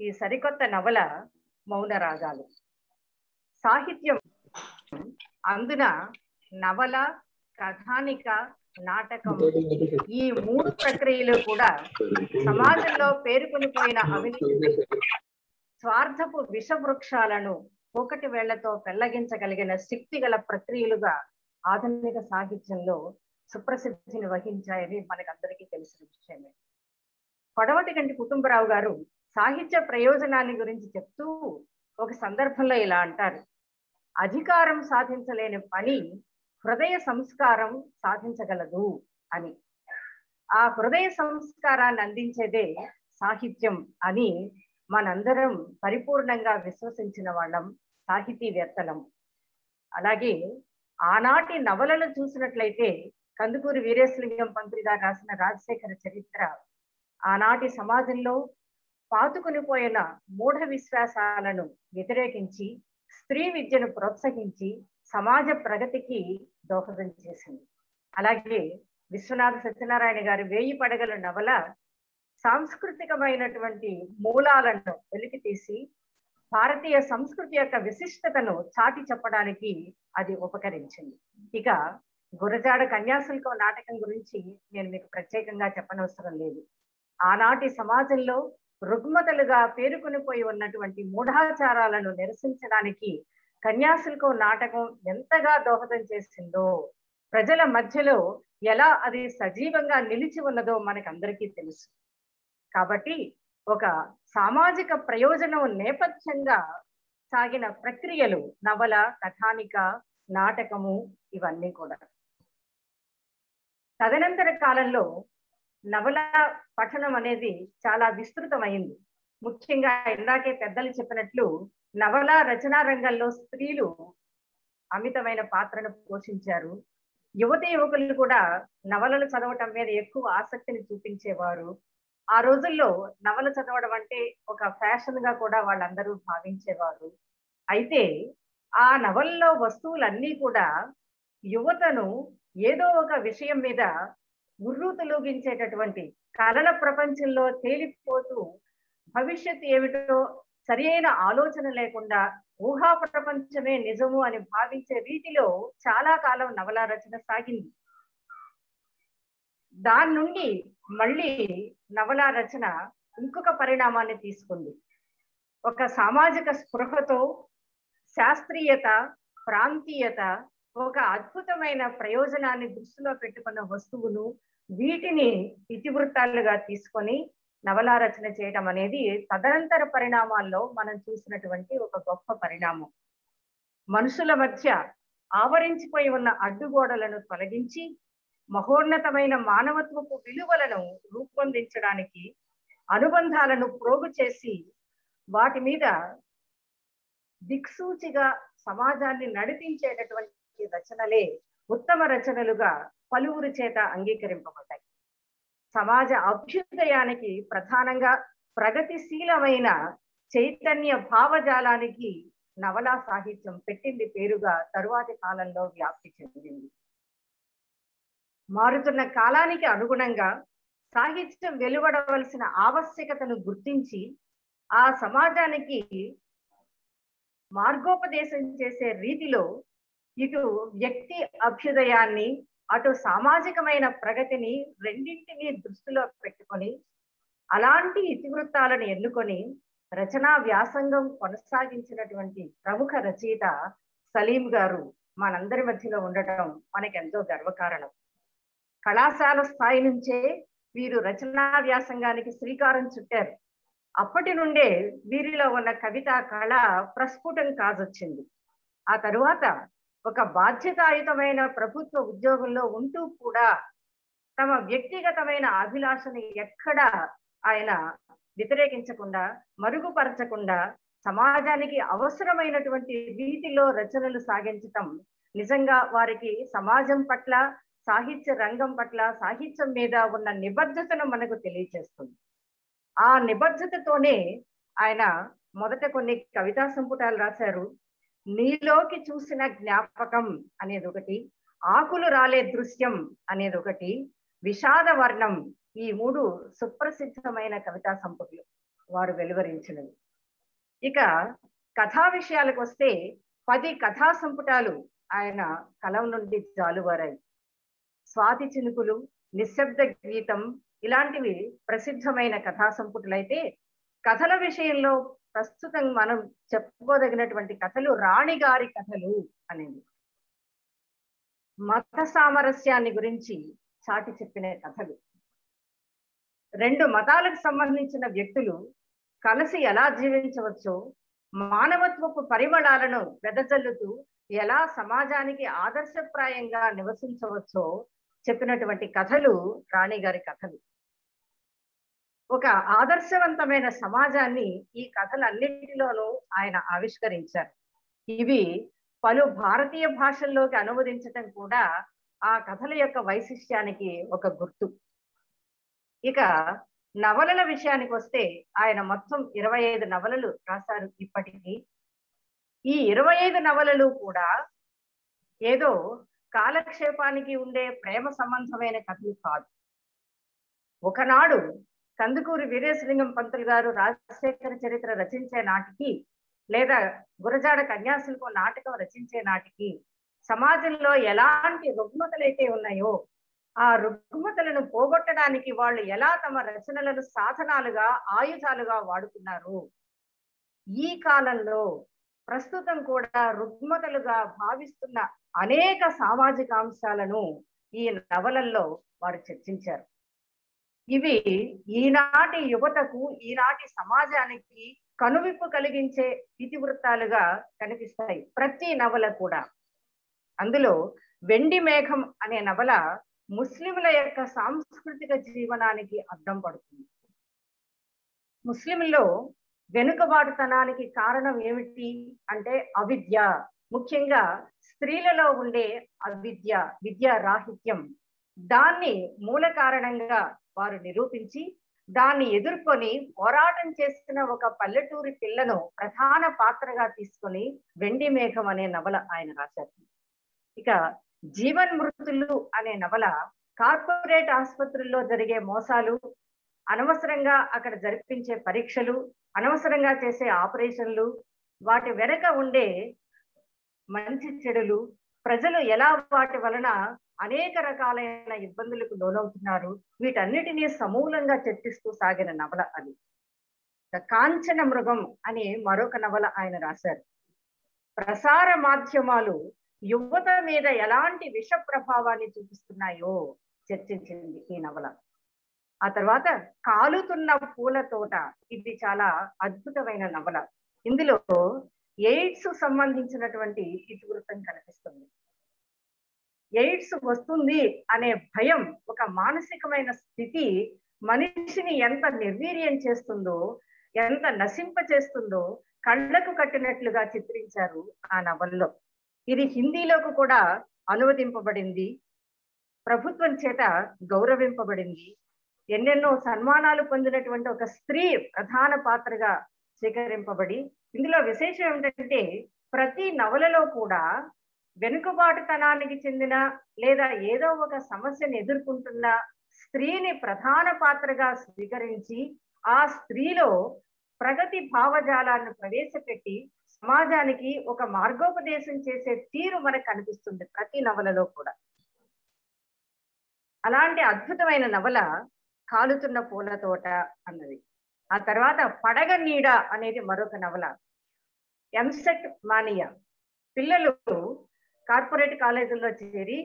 [SPEAKER 5] ఈ సరికొత్త నవల మౌన రాగాలు. సాహిత్యం అందున నవల, కథానిక, నాటకం ఈ 3 ప్రక్రియలు కూడా సమాజంలో పేరుకొనిపోయిన అవినీతి, స్వార్థపు విషవృక్షాలను ఒకటి వేళ్లతో పెళ్లగించగలిగిన శక్తి గల ప్రక్రియలుగా ఆధునిక సాహిత్యంలో సుప్రసిద్ధిని వహించాయని మనకందరికీ తెలిసిన విషయమే. కొడవటిగంటి కుటుంబరావు గారు సాహిత్య ప్రయోజనాన్ని గురించి చెప్తూ ఒక సందర్భంలో ఇలా అంటారు: అధికారం సాధించలేని పని హృదయ సంస్కారం సాధించగలదు అని. ఆ హృదయ సంస్కారాన్ని అందించేదే సాహిత్యం అని మనందరం పరిపూర్ణంగా విశ్వసించిన వాళ్ళం, సాహితీవేత్తలం. అలాగే ఆనాటి నవలలు చూసినట్లయితే కందుకూరి వీరేశలింగం పంతులు గారు రాసిన రాజశేఖర చరిత్ర ఆనాటి సమాజంలో పాతుకునిపోయిన మూఢ విశ్వాసాలను వ్యతిరేకించి, స్త్రీ విద్యను ప్రోత్సహించి సమాజ ప్రగతికి దోహదం చేసింది. అలాగే విశ్వనాథ సత్యనారాయణ గారి 1000 పడగల నవల సాంస్కృతికమైనటువంటి మూలాలను వెలికి తీసి భారతీయ సంస్కృతి యొక్క విశిష్టతను చాటి చెప్పడానికి అది ఉపకరించింది. ఇక గురజాడ కన్యాశుల్కం నాటకం గురించి నేను మీకు ప్రత్యేకంగా చెప్పనవసరం లేదు. ఆనాటి సమాజంలో రుగ్మతలుగా పేరుకొనిపోయి ఉన్నటువంటి మూఢాచారాలను నిరసించడానికి కన్యాశుల్కం నాటకం ఎంతగా దోహదం చేసిందో, ప్రజల మధ్యలో ఎలా అది సజీవంగా నిలిచి ఉన్నదో మనకందరికీ తెలుసు. కాబట్టి ఒక సామాజిక ప్రయోజనం నేపథ్యంగా సాగిన ప్రక్రియలు నవల, కథానిక, నాటకము ఇవన్నీ కూడా. తదనంతర కాలంలో నవల పఠనం అనేది చాలా విస్తృతమైంది. ముఖ్యంగా ఇందాకే పెద్దలు చెప్పినట్లు నవల రచనా రంగంలో స్త్రీలు అమితమైన పాత్రను పోషించారు. యువతి యువకులు కూడా నవలలు చదవటం మీద ఎక్కువ ఆసక్తిని చూపించేవారు. ఆ రోజుల్లో నవల చదవడం అంటే ఒక ఫ్యాషన్ గా కూడా వాళ్ళందరూ భావించేవారు. అయితే ఆ నవలలో వస్తువులన్నీ కూడా యువతను ఏదో ఒక విషయం మీద ఉర్రూతలూగించేటటువంటి, కలల ప్రపంచంలో తేలిపోతూ భవిష్యత్తు ఏమిటో సరి అయిన ఆలోచన లేకుండా ఊహా ప్రపంచమే నిజము అని భావించే రీతిలో చాలా కాలం నవల రచన సాగింది. దాని నుండి మళ్ళీ నవల రచన ఇంకొక పరిణామాన్ని తీసుకుంది. ఒక సామాజిక స్పృహతో శాస్త్రీయత, ప్రాంతీయత, ఒక అద్భుతమైన ప్రయోజనాన్ని దృష్టిలో పెట్టుకున్న వస్తువులు, వీటిని ఇతివృత్తాలుగా తీసుకొని నవల రచన చేయడం అనేది తదనంతర పరిణామాల్లో మనం చూసినటువంటి ఒక గొప్ప పరిణామం. మనుషుల మధ్య ఆవరించిపోయి ఉన్న అడ్డుగోడలను తొలగించి మహోన్నతమైన మానవత్వపు విలువలను రూపొందించడానికి, అనుబంధాలను ప్రోగు చేసి వాటి మీద దిక్సూచిగా సమాజాన్ని నడిపించేటటువంటి రచనలే ఉత్తమ రచనలుగా పలువురి చేత అంగీకరింపబడ్డాయి. సమాజ అభ్యుదయానికి ప్రధానంగా ప్రగతిశీలమైన చైతన్య భావజాలానికి నవలా సాహిత్యం పెట్టింది పేరుగా తరువాతి కాలంలో వ్యాప్తి చెందింది. మారుతున్న కాలానికి అనుగుణంగా సాహిత్యం వెలువడవలసిన ఆవశ్యకతను గుర్తించి ఆ సమాజానికి మార్గోపదేశం చేసే రీతిలో ఇటు వ్యక్తి అభ్యుదయాన్ని, అటు సామాజికమైన ప్రగతిని రెండింటినీ దృష్టిలో పెట్టుకొని అలాంటి ఇతివృత్తాలను ఎన్నుకొని రచనా వ్యాసంగం కొనసాగించినటువంటి ప్రముఖ రచయిత సలీం గారు మనందరి మధ్యలో ఉండటం మనకెంతో గర్వకారణం. కళాశాల స్థాయి నుంచే వీరు రచనా వ్యాసంగానికి శ్రీకారం చుట్టారు. అప్పటి నుండే వీరిలో ఉన్న కవితా కళ ప్రస్ఫుటం కాజొచ్చింది. ఆ తరువాత ఒక బాధ్యతాయుతమైన ప్రభుత్వ ఉద్యోగంలో ఉంటూ కూడా తమ వ్యక్తిగతమైన అభిలాషని ఎక్కడా ఆయన వ్యతిరేకించకుండా, మరుగుపరచకుండా సమాజానికి అవసరమైనటువంటి రీతిలో రచనలు సాగించటం నిజంగా వారికి సమాజం పట్ల, సాహిత్య రంగం పట్ల, సాహిత్యం మీద ఉన్న నిబద్ధతను మనకు తెలియజేస్తుంది. ఆ నిబద్ధతతోనే ఆయన మొదట కొన్ని కవితా సంపుటాలు రాశారు. నీలోకి చూసిన జ్ఞాపకం అనేది ఒకటి, ఆకులు రాలే దృశ్యం అనేది ఒకటి, విషాద వర్ణం, ఈ 3 సుప్రసిద్ధమైన కవితా సంపుట్లు వారు వెలువరించినవి. ఇక కథా విషయాలకు వస్తే 10 కథా సంపుటాలు ఆయన కలం నుండి జాలువారాయి. స్వాతి చినుకులు, నిశ్శబ్ద గీతం ఇలాంటివి ప్రసిద్ధమైన కథా సంపుటులైతే, కథల విషయంలో ప్రస్తుతం మనం చెప్పుకోదగినటువంటి కథలు రాణిగారి కథలు అనేది. మత సామరస్యాన్ని గురించి చాటి చెప్పిన కథలు. 2 మతాలకు సంబంధించిన వ్యక్తులు కలిసి ఎలా జీవించవచ్చో, మానవత్వపు పరిమళాలను వెదజల్లుతూ ఎలా సమాజానికి ఆదర్శప్రాయంగా నివసించవచ్చో చెప్పినటువంటి కథలు రాణిగారి కథలు. ఒక ఆదర్శవంతమైన సమాజాన్ని ఈ కథలన్నిటిలోనూ ఆయన ఆవిష్కరించారు. ఇవి పలు భారతీయ భాషల్లోకి అనువదించటం కూడా ఆ కథల యొక్క వైశిష్ట్యానికి ఒక గుర్తు. ఇక నవలల విషయానికి వస్తే ఆయన మొత్తం 25 నవలలు రాశారు ఇప్పటికీ. ఈ 25 నవలలు కూడా ఏదో కాలక్షేపానికి ఉండే ప్రేమ సంబంధమైన కథలు కాదు. ఒకనాడు కందుకూరి వీరేశలింగం పంతులు గారు రాజశేఖర చరిత్ర రచించే నాటికి, లేదా గురజాడ కన్యాశుల్కం నాటకం రచించే నాటికి సమాజంలో ఎలాంటి రుగ్మతలైతే ఉన్నాయో ఆ రుగ్మతలను పోగొట్టడానికి వాళ్ళు ఎలా తమ రచనలను సాధనాలుగా ఆయుధాలుగా వాడుకున్నారు. ఈ కాలంలో ప్రస్తుతం కూడా రుగ్మతలుగా భావిస్తున్న అనేక సామాజిక అంశాలను ఈ నవలల్లో వారు చర్చించారు. ఇవి ఈనాటి యువతకు, ఈనాటి సమాజానికి కనువిప్పు కలిగించే ఇతివృత్తాలుగా కనిపిస్తాయి ప్రతి నవల కూడా. అందులో వెండి మేఘం అనే నవల ముస్లింల యొక్క సాంస్కృతిక జీవనానికి అద్దం పడుతుంది. ముస్లింలో వెనుకబాటుతనానికి కారణం ఏమిటి అంటే అవిద్య, ముఖ్యంగా స్త్రీలలో ఉండే అవిద్య, విద్యా రాహిత్యం. దాన్ని మూల కారణంగా వారు నిరూపించి దాన్ని ఎదుర్కొని పోరాటం చేసిన ఒక పల్లెటూరి పిల్లను ప్రధాన పాత్రగా తీసుకొని వెండి మేఘం అనే నవల ఆయన రాశారు. ఇక జీవన్ మృతులు అనే నవల కార్పొరేట్ ఆసుపత్రుల్లో జరిగే మోసాలు, అనవసరంగా అక్కడ జరిపించే పరీక్షలు, అనవసరంగా చేసే ఆపరేషన్లు, వాటి వెనక ఉండే మంచి చెడులు, ప్రజలు ఎలా వాటి వలన అనేక రకాలైన ఇబ్బందులకు లోనవుతున్నారు, వీటన్నిటినీ సమూలంగా చర్చిస్తూ సాగిన నవల అది. కాంచన మృగం అనే మరొక నవల ఆయన రాశారు. ప్రసార మాధ్యమాలు యువత మీద ఎలాంటి విష ప్రభావాన్ని చూపిస్తున్నాయో చర్చించింది ఈ నవల. ఆ తర్వాత కాలుతున్న పూల తోట, ఇది చాలా అద్భుతమైన నవల. ఇందులో ఎయిడ్స్ సంబంధించినటువంటి ఇతివృత్తం కనిపిస్తుంది. ఎయిడ్స్ వస్తుంది అనే భయం, ఒక మానసికమైన స్థితి మనిషిని ఎంత నిర్వీర్యం చేస్తుందో, ఎంత నశింప చేస్తుందో కళ్ళకు కట్టినట్లుగా చిత్రించారు ఆ నవల్లో. ఇది హిందీలోకి కూడా అనువదింపబడింది, ప్రభుత్వం చేత గౌరవింపబడింది. ఎన్నెన్నో సన్మానాలు పొందినటువంటి ఒక స్త్రీ ప్రధాన పాత్రగా స్వీకరింపబడి, ఇందులో విశేషం ఏమిటంటే ప్రతి నవలలో కూడా వెనుకబాటుతనానికి చెందిన లేదా ఏదో ఒక సమస్యను ఎదుర్కొంటున్న స్త్రీని ప్రధాన పాత్రగా స్వీకరించి ఆ స్త్రీలో ప్రగతి భావజాలాన్ని ప్రవేశపెట్టి సమాజానికి ఒక మార్గోపదేశం చేసే తీరు మనకు కనిపిస్తుంది ప్రతి నవలలో కూడా. అలాంటి అద్భుతమైన నవల కాలుతున్న పూల తోట అన్నది. ఆ తర్వాత పడగ నీడ అనేది మరొక నవల. ఎంసెట్ మానియా, పిల్లలు కార్పొరేట్ కాలేజీల్లో చేరి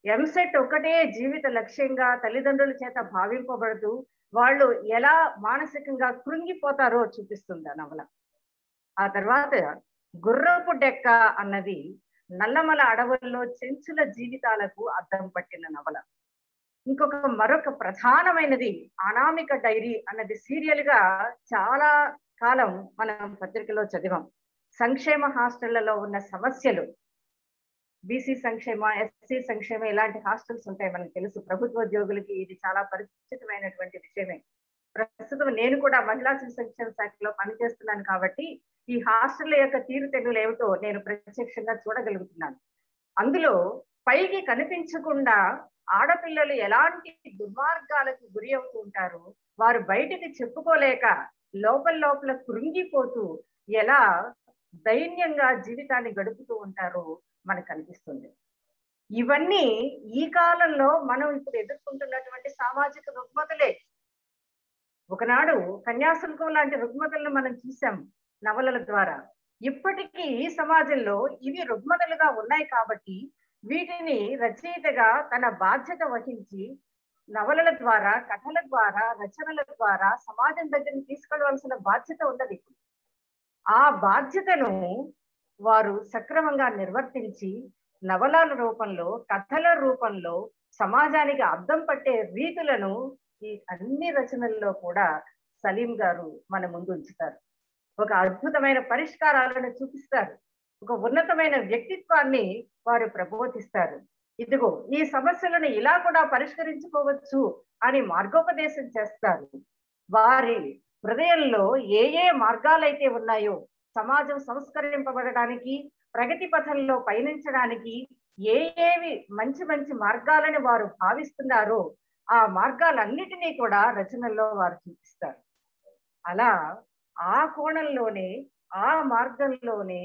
[SPEAKER 5] ఎంసెట్ ఒకటే జీవిత లక్ష్యంగా తల్లిదండ్రుల చేత భావింపబడుతూ వాళ్ళు ఎలా మానసికంగా కృంగిపోతారో చూపిస్తుంది ఆ నవల. ఆ తర్వాత గుర్రపు డెక్క అన్నది నల్లమల అడవుల్లో చెంచుల జీవితాలకు అద్దం పట్టిన నవల. మరొక ప్రధానమైనది అనామిక డైరీ అన్నది సీరియల్ గా చాలా కాలం మనం పత్రికలో చదివాం. సంక్షేమ హాస్టళ్లలో ఉన్న సమస్యలు, బీసీ సంక్షేమ, ఎస్సీ సంక్షేమ, ఇలాంటి హాస్టల్స్ ఉంటాయి మనకు తెలుసు. ప్రభుత్వ ఉద్యోగులకి ఇది చాలా పరిచితమైనటువంటి విషయమే. ప్రస్తుతం నేను కూడా మహిళా శిశు సంక్షేమ శాఖలో పనిచేస్తున్నాను కాబట్టి ఈ హాస్టల్ యొక్క తీరుతెన్నులు ఏమిటో నేను ప్రత్యక్షంగా చూడగలుగుతున్నాను. అందులో పైకి కనిపించకుండా ఆడపిల్లలు ఎలాంటి దుర్మార్గాలకు గురి అవుతూ ఉంటారు, వారు బయటికి చెప్పుకోలేక లోపల కృంగిపోతూ ఎలా దైన్యంగా జీవితాన్ని గడుపుతూ ఉంటారో మనకు అనిపిస్తుంది. ఇవన్నీ ఈ కాలంలో మనం ఇప్పుడు ఎదుర్కొంటున్నటువంటి సామాజిక రుగ్మతలే. ఒకనాడు కన్యాశుల్కం లాంటి రుగ్మతలను మనం చూసాం నవలల ద్వారా. ఇప్పటికీ ఈ సమాజంలో ఇవి రుగ్మతలుగా ఉన్నాయి కాబట్టి వీటిని రచయితగా తన బాధ్యత వహించి నవలల ద్వారా, కథల ద్వారా, రచనల ద్వారా సమాజం దగ్గరికి తీసుకెళ్లవలసిన బాధ్యత ఉన్నది. ఆ బాధ్యతను వారు సక్రమంగా నిర్వర్తించి నవలల రూపంలో, కథల రూపంలో సమాజానికి అద్దం పట్టే రీతులను ఈ అన్ని రచనల్లో కూడా సలీం గారు మన ముందు ఉంచుతారు. ఒక అద్భుతమైన పరిష్కారాలను చూపిస్తారు, ఒక ఉన్నతమైన వ్యక్తిత్వాన్ని వారు ప్రబోధిస్తారు. ఇదిగో ఈ సమస్యలను ఇలా కూడా పరిష్కరించుకోవచ్చు అని మార్గోపదేశం చేస్తారు. వారి హృదయంలో ఏ ఏ మార్గాలైతే ఉన్నాయో సమాజం సంస్కరింపబడడానికి, ప్రగతి పథంలో పయనించడానికి ఏవి మంచి మంచి మార్గాలని వారు భావిస్తున్నారో ఆ మార్గాలన్నిటినీ కూడా రచనల్లో వారు చూపిస్తారు. అలా ఆ కోణంలోనే, ఆ మార్గంలోనే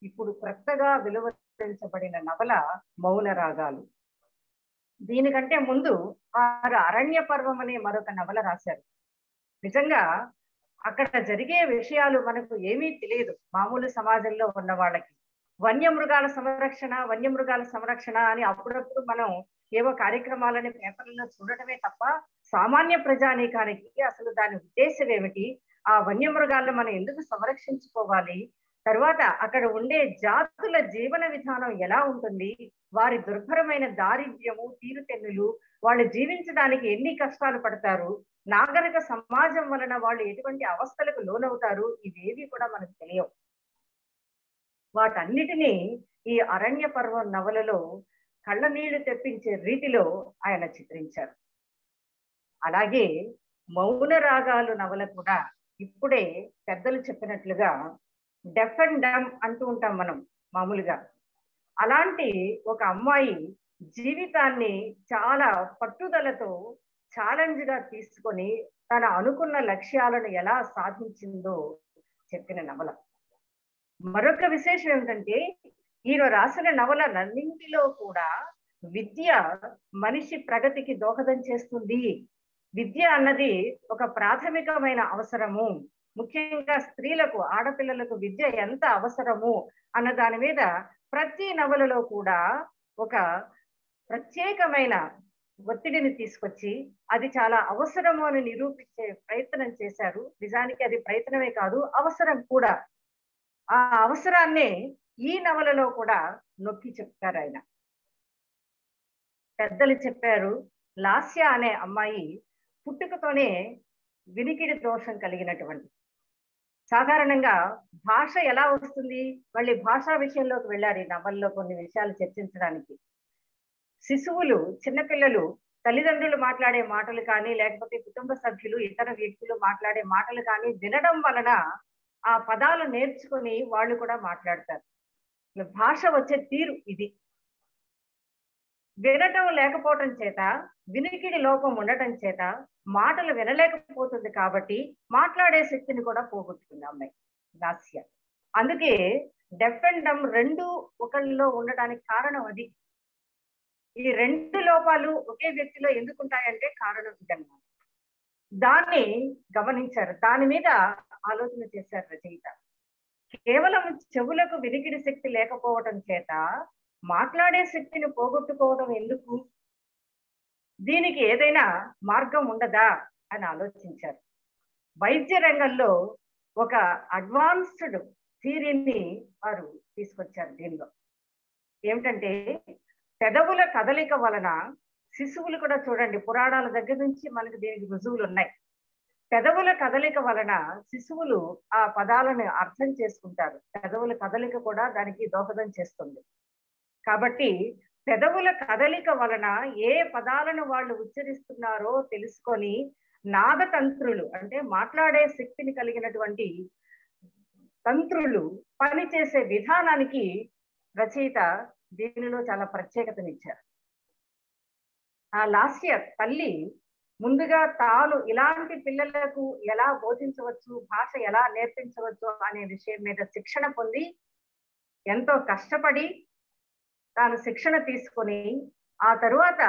[SPEAKER 5] ఇప్పుడు కొత్తగా విలువరించబడిన నవల మౌన రాగాలు. దీనికంటే ముందు వారు అరణ్య పర్వం అనే మరొక నవల రాశారు. నిజంగా అక్కడ జరిగే విషయాలు మనకు ఏమీ తెలియదు మామూలు సమాజంలో ఉన్న వాళ్ళకి. వన్యమృగాల సంరక్షణ అని అప్పుడప్పుడు మనం ఏవో కార్యక్రమాలని పేపర్లలో చూడటమే తప్ప సామాన్య ప్రజానీకానికి అసలు దాని ఉద్దేశం ఏమిటి, ఆ వన్యమృగాలను మనం ఎందుకు సంరక్షించుకోవాలి, తర్వాత అక్కడ ఉండే జాతుల జీవన విధానం ఎలా ఉంటుంది, వారి దుర్భరమైన దారిద్ర్యము తీరుతెన్నులు, వాళ్ళు జీవించడానికి ఎన్ని కష్టాలు పడతారు, నాగరిక సమాజం వలన వాళ్ళు ఎటువంటి అవస్థలకు లోనవుతారు, ఇవేవి కూడా మనకు తెలియవు. వాటన్నిటినీ ఈ అరణ్య పర్వం నవలలో కళ్ళ నీళ్లు తెప్పించే రీతిలో ఆయన చిత్రించారు. అలాగే మౌన రాగాలు నవల కూడా ఇప్పుడే పెద్దలు చెప్పినట్లుగా డెఫ్ అండ్ డమ్ అంటూ ఉంటాం మనం మామూలుగా. అలాంటి ఒక అమ్మాయి జీవితాన్ని చాలా పట్టుదలతో ఛాలెంజ్ గా తీసుకొని తన అనుకున్న లక్ష్యాలను ఎలా సాధించిందో చెప్పిన నవల. మరొక విశేషం ఏమిటంటే ఈయన రాసిన నవలలన్నింటిలో కూడా విద్య మనిషి ప్రగతికి దోహదం చేస్తుంది. విద్య అన్నది ఒక ప్రాథమికమైన అవసరము, ముఖ్యంగా స్త్రీలకు ఆడపిల్లలకు విద్య ఎంత అవసరము అన్న దాని మీద ప్రతి నవలలో కూడా ఒక ప్రత్యేకమైన ఒత్తిడిని తీసుకొచ్చి అది చాలా అవసరము అని నిరూపించే ప్రయత్నం చేశారు. నిజానికి అది ప్రయత్నమే కాదు, అవసరం కూడా. ఆ అవసరాన్నే ఈ నవలలో కూడా నొక్కి చెప్తారు ఆయన. పెద్దలు చెప్పారు, లాస్య అనే అమ్మాయి పుట్టుకతోనే వినికిడి దోషం కలిగినటువంటి. సాధారణంగా భాష ఎలా వస్తుంది, మళ్ళీ భాషా విషయంలోకి వెళ్ళారు ఈ నవల్లో కొన్ని విషయాలు చర్చించడానికి. శిశువులు, చిన్నపిల్లలు తల్లిదండ్రులు మాట్లాడే మాటలు కానీ లేకపోతే కుటుంబ సభ్యులు ఇతర వ్యక్తులు మాట్లాడే మాటలు కానీ వినడం వలన ఆ పదాలు నేర్చుకొని వాళ్ళు కూడా మాట్లాడతారు. భాష వచ్చే తీరు ఇది. వినటం లేకపోవటం చేత, వినికిడి లోపం ఉండటం చేత మాటలు వినలేకపోతుంది కాబట్టి మాట్లాడే శక్తిని కూడా పోగొట్టుకుంది అమ్మాయి లాస్య. అందుకే డెఫ్ అండ్ డమ్ రెండు ఒకళ్ళలో ఉండడానికి కారణం అది. ఈ రెండు లోపాలు ఒకే వ్యక్తిలో ఎందుకు ఉంటాయంటే కారణం ఇదన్నమాట. దాన్ని గమనించారు, దాని మీద ఆలోచన చేశారు రచయిత. కేవలం చెవులకు వినికిడి శక్తి లేకపోవటం చేత మాట్లాడే శక్తిని పోగొట్టుకోవడం ఎందుకు, దీనికి ఏదైనా మార్గం ఉండదా అని ఆలోచించారు. వైద్య రంగంలో ఒక అడ్వాన్స్డ్ థియరీని వారు తీసుకొచ్చారు దీనిలో. ఏమిటంటే పెదవుల కదలిక వలన శిశువులు కూడా చూడండి, పురాణాల దగ్గర నుంచి మనకు దీనికి రుజువులు ఉన్నాయి. పెదవుల కదలిక వలన శిశువులు ఆ పదాలను అర్థం చేసుకుంటారు. పెదవుల కదలిక కూడా దానికి దోహదం చేస్తుంది. కాబట్టి పెదవుల కదలిక వలన ఏ పదాలను వాళ్ళు ఉచ్చరిస్తున్నారో తెలుసుకొని నాదతంత్రులు అంటే మాట్లాడే శక్తిని కలిగినటువంటి తంత్రులు పనిచేసే విధానానికి రచయిత దీనిలో చాలా ప్రత్యేకతనిచ్చారు. ఆ లాస్య తల్లి ముందుగా తాను ఇలాంటి పిల్లలకు ఎలా బోధించవచ్చు, భాష ఎలా నేర్పించవచ్చు అనే విషయం మీద శిక్షణ పొంది ఎంతో కష్టపడి తాను శిక్షణ తీసుకొని ఆ తరువాత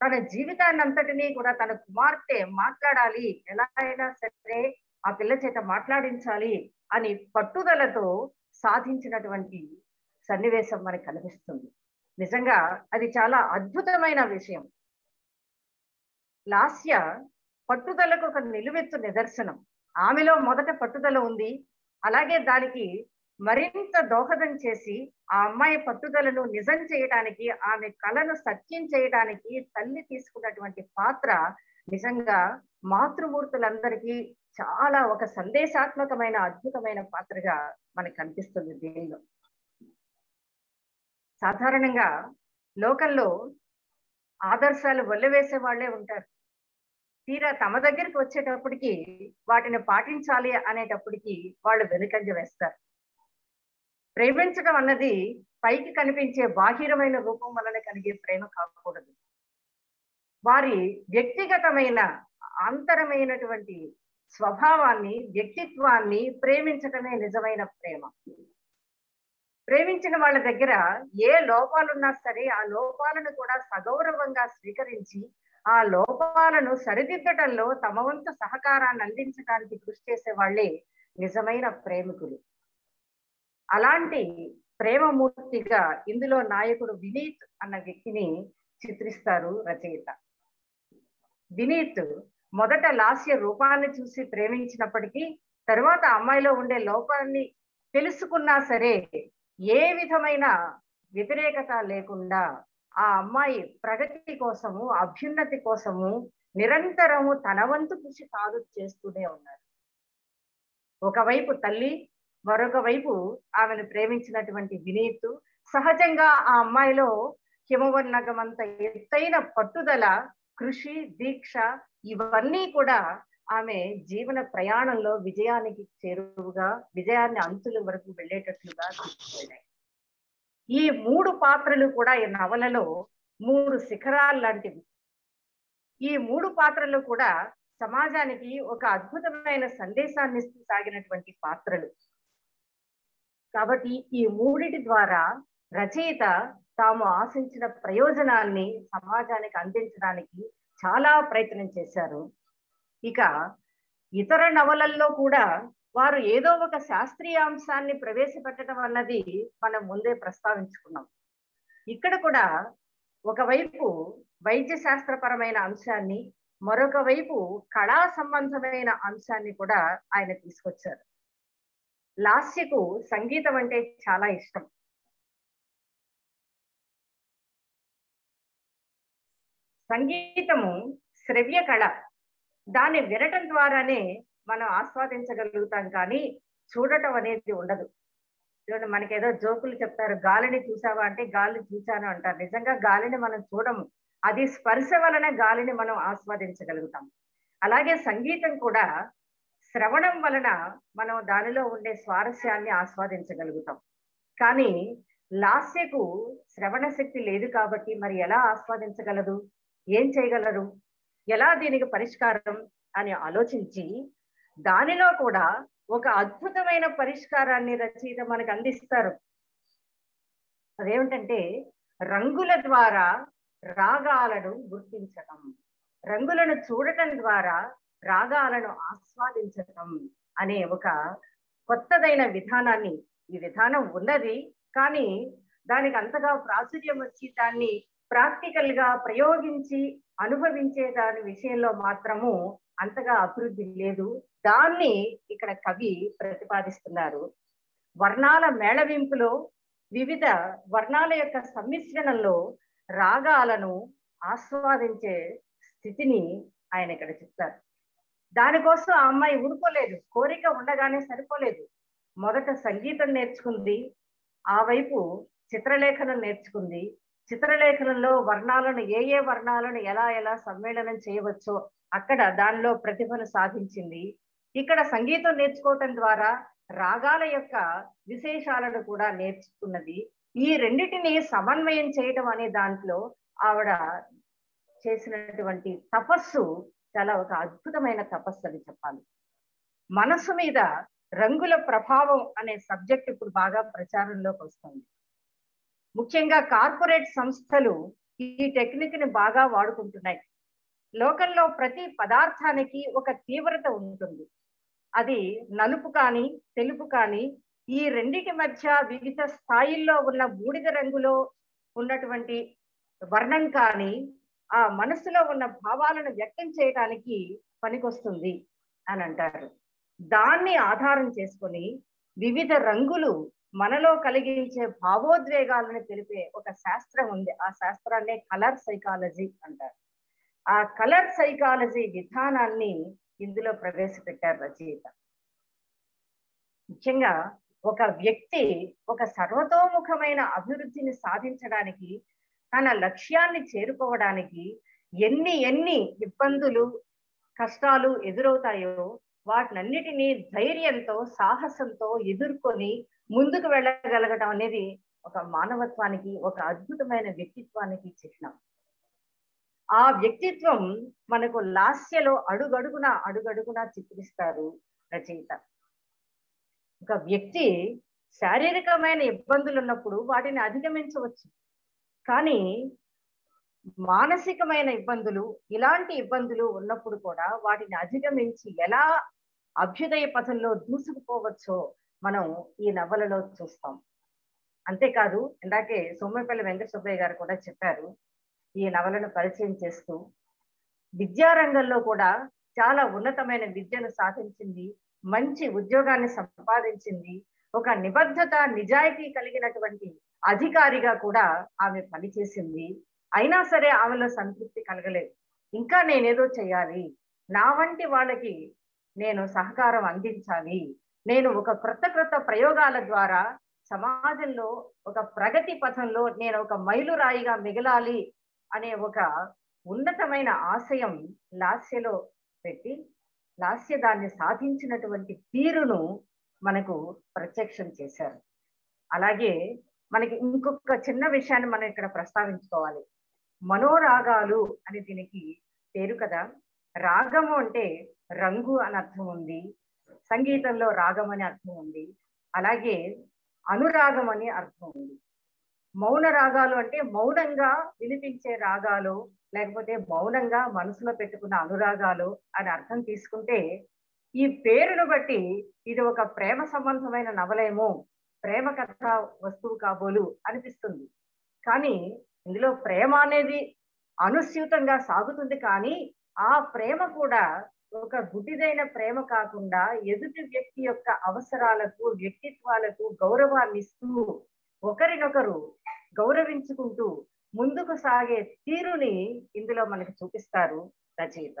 [SPEAKER 5] తన జీవితాన్ని అంతటినీ కూడా తన కుమార్తె మాట్లాడాలి, ఎలా అయినా సరే ఆ పిల్ల చేత మాట్లాడించాలి అని పట్టుదలతో సాధించినటువంటి సన్నివేశం మనకు కనిపిస్తుంది. నిజంగా అది చాలా అద్భుతమైన విషయం. లాస్య పట్టుదలకు ఒక నిలువెత్తు నిదర్శనం. ఆమెలో మొదట పట్టుదల ఉంది, అలాగే దానికి మరింత దోహదం చేసి ఆ అమ్మాయి పట్టుదలను నిజం చేయడానికి, ఆమె కళను సత్యం చేయడానికి తల్లి తీసుకున్నటువంటి పాత్ర నిజంగా మాతృమూర్తులందరికీ చాలా ఒక సందేశాత్మకమైన అద్భుతమైన పాత్రగా మనకు కనిపిస్తుంది దీనిలో. సాధారణంగా లోకంలో ఆదర్శాలు వల్లవేసే వాళ్ళే ఉంటారు. తీరా తమ దగ్గరికి వచ్చేటప్పటికి వాటిని పాటించాలి అనేటప్పటికి వాళ్ళు వెనుకంజ వేస్తారు. ప్రేమించడం అన్నది పైకి కనిపించే బాహిరమైన రూపం వలన కలిగే ప్రేమ కాకూడదు. వారి వ్యక్తిగతమైన అంతరమైనటువంటి స్వభావాన్ని, వ్యక్తిత్వాన్ని ప్రేమించటమే నిజమైన ప్రేమ. ప్రేమించిన వాళ్ళ దగ్గర ఏ లోపాలున్నా సరే ఆ లోపాలను కూడా సగౌరవంగా స్వీకరించి ఆ లోపాలను సరిదిద్దటంలో తమ వంతు సహకారాన్ని అందించడానికి కృషి చేసే వాళ్ళే నిజమైన ప్రేమికులు. అలాంటి ప్రేమమూర్తిగా ఇందులో నాయకుడు వినీత్ అన్న వ్యక్తిని చిత్రిస్తారు రచయిత. వినీత్ మొదట లాస్య రూపాన్ని చూసి ప్రేమించినప్పటికీ తరువాత అమ్మాయిలో ఉండే లోపాన్ని తెలుసుకున్నా సరే ఏ విధమైన వ్యతిరేకత లేకుండా ఆ అమ్మాయి ప్రగతి కోసము అభ్యున్నతి కోసము నిరంతరము తన వంతు కృషి తాను చేస్తూనే ఉన్నారు. ఒకవైపు తల్లి, మరొక వైపు ఆమెను ప్రేమించినటువంటి వినీత్ సహజంగా ఆ అమ్మాయిలో హిమవన్నగమంత ఎత్తైన పట్టుదల, కృషి, దీక్ష ఇవన్నీ కూడా ఆమె జీవన ప్రయాణంలో విజయానికి చేరువుగా, విజయాన్ని అంచుల వరకు వెళ్ళేటట్లుగా తీసుకువెళ్ళాయి. ఈ 3 పాత్రలు కూడా ఈ నవలలో 3 శిఖరాలు లాంటివి. ఈ 3 పాత్రలు కూడా సమాజానికి ఒక అద్భుతమైన సందేశాన్ని ఇస్తూ సాగినటువంటి పాత్రలు. కాబట్టి ఈ 3 ద్వారా రచయిత తాము ఆశించిన ప్రయోజనాన్ని సమాజానికి అందించడానికి చాలా ప్రయత్నం చేశారు. ఇక ఇతర నవలల్లో కూడా వారు ఏదో ఒక శాస్త్రీయ అంశాన్ని ప్రవేశపెట్టడం అన్నది మనం ముందే ప్రస్తావించుకున్నాం. ఇక్కడ కూడా ఒకవైపు వైద్య శాస్త్రపరమైన అంశాన్ని, మరొక వైపు కళా సంబంధమైన అంశాన్ని కూడా ఆయన తీసుకొచ్చారు. లాస్యకు సంగీతం అంటే చాలా ఇష్టం. సంగీతము శ్రవ్య కళ. దాన్ని వినటం ద్వారానే మనం ఆస్వాదించగలుగుతాం, కానీ చూడటం అనేది ఉండదు. చూడండి, మనకేదో జోకులు చెప్తారు, గాలిని చూసావా అంటే గాలిని చూశాను అంటారు. నిజంగా గాలిని మనం చూడము, అది స్పర్శ వలన గాలిని మనం ఆస్వాదించగలుగుతాం. అలాగే సంగీతం కూడా శ్రవణం వలన మనం దానిలో ఉండే స్వారస్యాన్ని ఆస్వాదించగలుగుతాం. కానీ లాస్యకు శ్రవణ శక్తి లేదు కాబట్టి మరి ఎలా ఆస్వాదించగలదు, ఏం చేయగలరు, ఎలా దీనికి పరిష్కారం అని ఆలోచించి దానిలో కూడా ఒక అద్భుతమైన పరిష్కారాన్ని రచయిత మనకు అందిస్తారు. అదేమిటంటే రంగుల ద్వారా రాగాలను గుర్తించటం, రంగులను చూడటం ద్వారా రాగాలను ఆస్వాదించటం అనే ఒక కొత్తదైన విధానాన్ని, ఈ విధానం ఉన్నది కానీ దానికి అంతగా ప్రాచుర్యం వచ్చి దాన్ని ప్రాక్టికల్ గా ప్రయోగించి అనుభవించే దాని విషయంలో మాత్రము అంతగా అభివృద్ధి లేదు. దాన్ని ఇక్కడ కవి ప్రతిపాదిస్తున్నారు. వర్ణాల మేళవింపులో, వివిధ వర్ణాల యొక్క సమ్మిశ్రణంలో రాగాలను ఆస్వాదించే స్థితిని ఆయన ఇక్కడ చెప్తారు. దానికోసం ఆ అమ్మాయి ఊరుకోలేదు, కోరిక ఉండగానే సరిపోలేదు. మొదట సంగీతం నేర్చుకుంది, ఆ వైపు చిత్రలేఖనం నేర్చుకుంది. చిత్రలేఖనంలో వర్ణాలను, ఏ వర్ణాలను ఎలా ఎలా సమ్మేళనం చేయవచ్చో అక్కడ దానిలో ప్రతిభను సాధించింది. ఇక్కడ సంగీతం నేర్చుకోవటం ద్వారా రాగాల యొక్క విశేషాలను కూడా నేర్చుకున్నది. ఈ రెండిటిని సమన్వయం చేయటం అనే దాంట్లో ఆవిడ చేసినటువంటి తపస్సు చాలా ఒక అద్భుతమైన తపస్సు అని చెప్పాలి. మనసు మీద రంగుల ప్రభావం అనే సబ్జెక్ట్ ఇప్పుడు బాగా ప్రచారంలోకి వస్తుంది. ముఖ్యంగా కార్పొరేట్ సంస్థలు ఈ టెక్నిక్ ని బాగా వాడుకుంటున్నాయి. లోకంలో ప్రతి పదార్థానికి ఒక తీవ్రత ఉంటుంది. అది నలుపు కానీ తెలుపు కానీ ఈ రెండిటి మధ్య వివిధ స్థాయిల్లో ఉన్న బూడిద రంగులో ఉన్నటువంటి వర్ణం కానీ ఆ మనసులో ఉన్న భావాలను వ్యక్తం చేయడానికి పనికొస్తుంది అని అంటారు. దాన్ని ఆధారం చేసుకొని వివిధ రంగులు మనలో కలిగించే భావోద్వేగాలను తెలిపే ఒక శాస్త్రం ఉంది. ఆ శాస్త్రాన్నే కలర్ సైకాలజీ అంటారు. ఆ కలర్ సైకాలజీ విధానాన్ని ఇందులో ప్రవేశపెట్టారు రచయిత. ముఖ్యంగా ఒక వ్యక్తి ఒక సర్వతోముఖమైన అభివృద్ధిని సాధించడానికి, తన లక్ష్యాన్ని చేరుకోవడానికి ఎన్ని ఇబ్బందులు, కష్టాలు ఎదురవుతాయో వాటినన్నిటినీ ధైర్యంతో, సాహసంతో ఎదుర్కొని ముందుకు వెళ్ళగలగడం అనేది ఒక మానవత్వానికి, ఒక అద్భుతమైన వ్యక్తిత్వానికి చిహ్నం. ఆ వ్యక్తిత్వం మనకు లాస్యలో అడుగడుగునా చిత్రిస్తారు రచయిత. ఒక వ్యక్తి శారీరకమైన ఇబ్బందులు ఉన్నప్పుడు వాటిని అధిగమించవచ్చు, కానీ మానసికమైన ఇబ్బందులు, ఇలాంటి ఇబ్బందులు ఉన్నప్పుడు కూడా వాటిని అధిగమించి ఎలా అభ్యుదయ పథంలో దూసుకుపోవచ్చో మనం ఈ నవలలో చూస్తాం. అంతేకాదు, ఇందాకే సోమేపల్లి వెంకట సుబ్బయ్య గారు కూడా చెప్పారు, ఈ నవలను పరిచయం చేస్తూ విద్యారంగంలో కూడా చాలా ఉన్నతమైన విద్యను సాధించింది, మంచి ఉద్యోగాన్ని సంపాదించింది, ఒక నిబద్ధత నిజాయితీ కలిగినటువంటి అధికారిగా కూడా ఆమె పనిచేసింది. అయినా సరే ఆమెలో సంతృప్తి కలగలేదు. ఇంకా నేనేదో చేయాలి, నా వంటి వాళ్ళకి నేను సహకారం అందించాలి, నేను ఒక క్రొత్త ప్రయోగాల ద్వారా సమాజంలో ఒక ప్రగతి పథంలో నేను ఒక మైలురాయిగా మిగలాలి అనే ఒక ఉన్నతమైన ఆశయం లాస్యలో పెట్టి, లాస్య దాన్ని సాధించినటువంటి తీరును మనకు ప్రత్యక్షం చేశారు. అలాగే మనకి ఇంకొక చిన్న విషయాన్ని మనం ఇక్కడ ప్రస్తావించుకోవాలి. మనోరాగాలు అని దీనికి పేరు కదా. రాగము అంటే రంగు అని అర్థం ఉంది, సంగీతంలో రాగం అని అర్థం ఉంది, అలాగే అనురాగం అని అర్థం ఉంది. మౌన రాగాలు అంటే మౌనంగా వినిపించే రాగాలు, లేకపోతే మౌనంగా మనసులో పెట్టుకున్న అనురాగాలు అని అర్థం తీసుకుంటే, ఈ పేరును బట్టి ఇది ఒక ప్రేమ సంబంధమైన నవలేమో, ప్రేమ కథ వస్తువు కాబోలు అనిపిస్తుంది. కానీ ఇందులో ప్రేమ అనేది అనుస్యూతంగా సాగుతుంది, కానీ ఆ ప్రేమ కూడా ఒక గుడ్డిదైన ప్రేమ కాకుండా ఎదుటి వ్యక్తి యొక్క అవసరాలకు, వ్యక్తిత్వాలకు గౌరవాన్ని ఇస్తూ ఒకరినొకరు గౌరవించుకుంటూ ముందుకు సాగే తీరుని ఇందులో మనకి చూపిస్తారు రచయిత.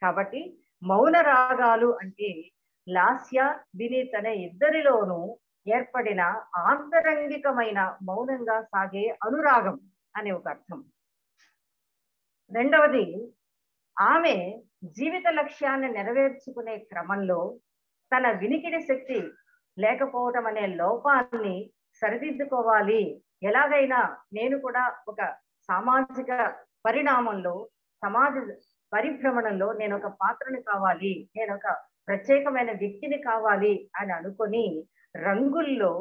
[SPEAKER 5] కాబట్టి మౌన రాగాలు అంటే లాస్య, వినీత్ అనే ఇద్దరిలోనూ ఏర్పడిన ఆంతరంగికమైన మౌనంగా సాగే అనురాగం అనే ఒక అర్థం. రెండవది, ఆమె జీవిత లక్ష్యాన్ని నెరవేర్చుకునే క్రమంలో తన వినికిడి శక్తి లేకపోవటం అనే లోపాన్ని సరిదిద్దుకోవాలి, ఎలాగైనా నేను కూడా ఒక సామాజిక పరిణామంలో, సమాజ పరిభ్రమణంలో నేను ఒక పాత్రని కావాలి, నేను ఒక ప్రత్యేకమైన వ్యక్తిని కావాలి అని అనుకొని రంగుల్లో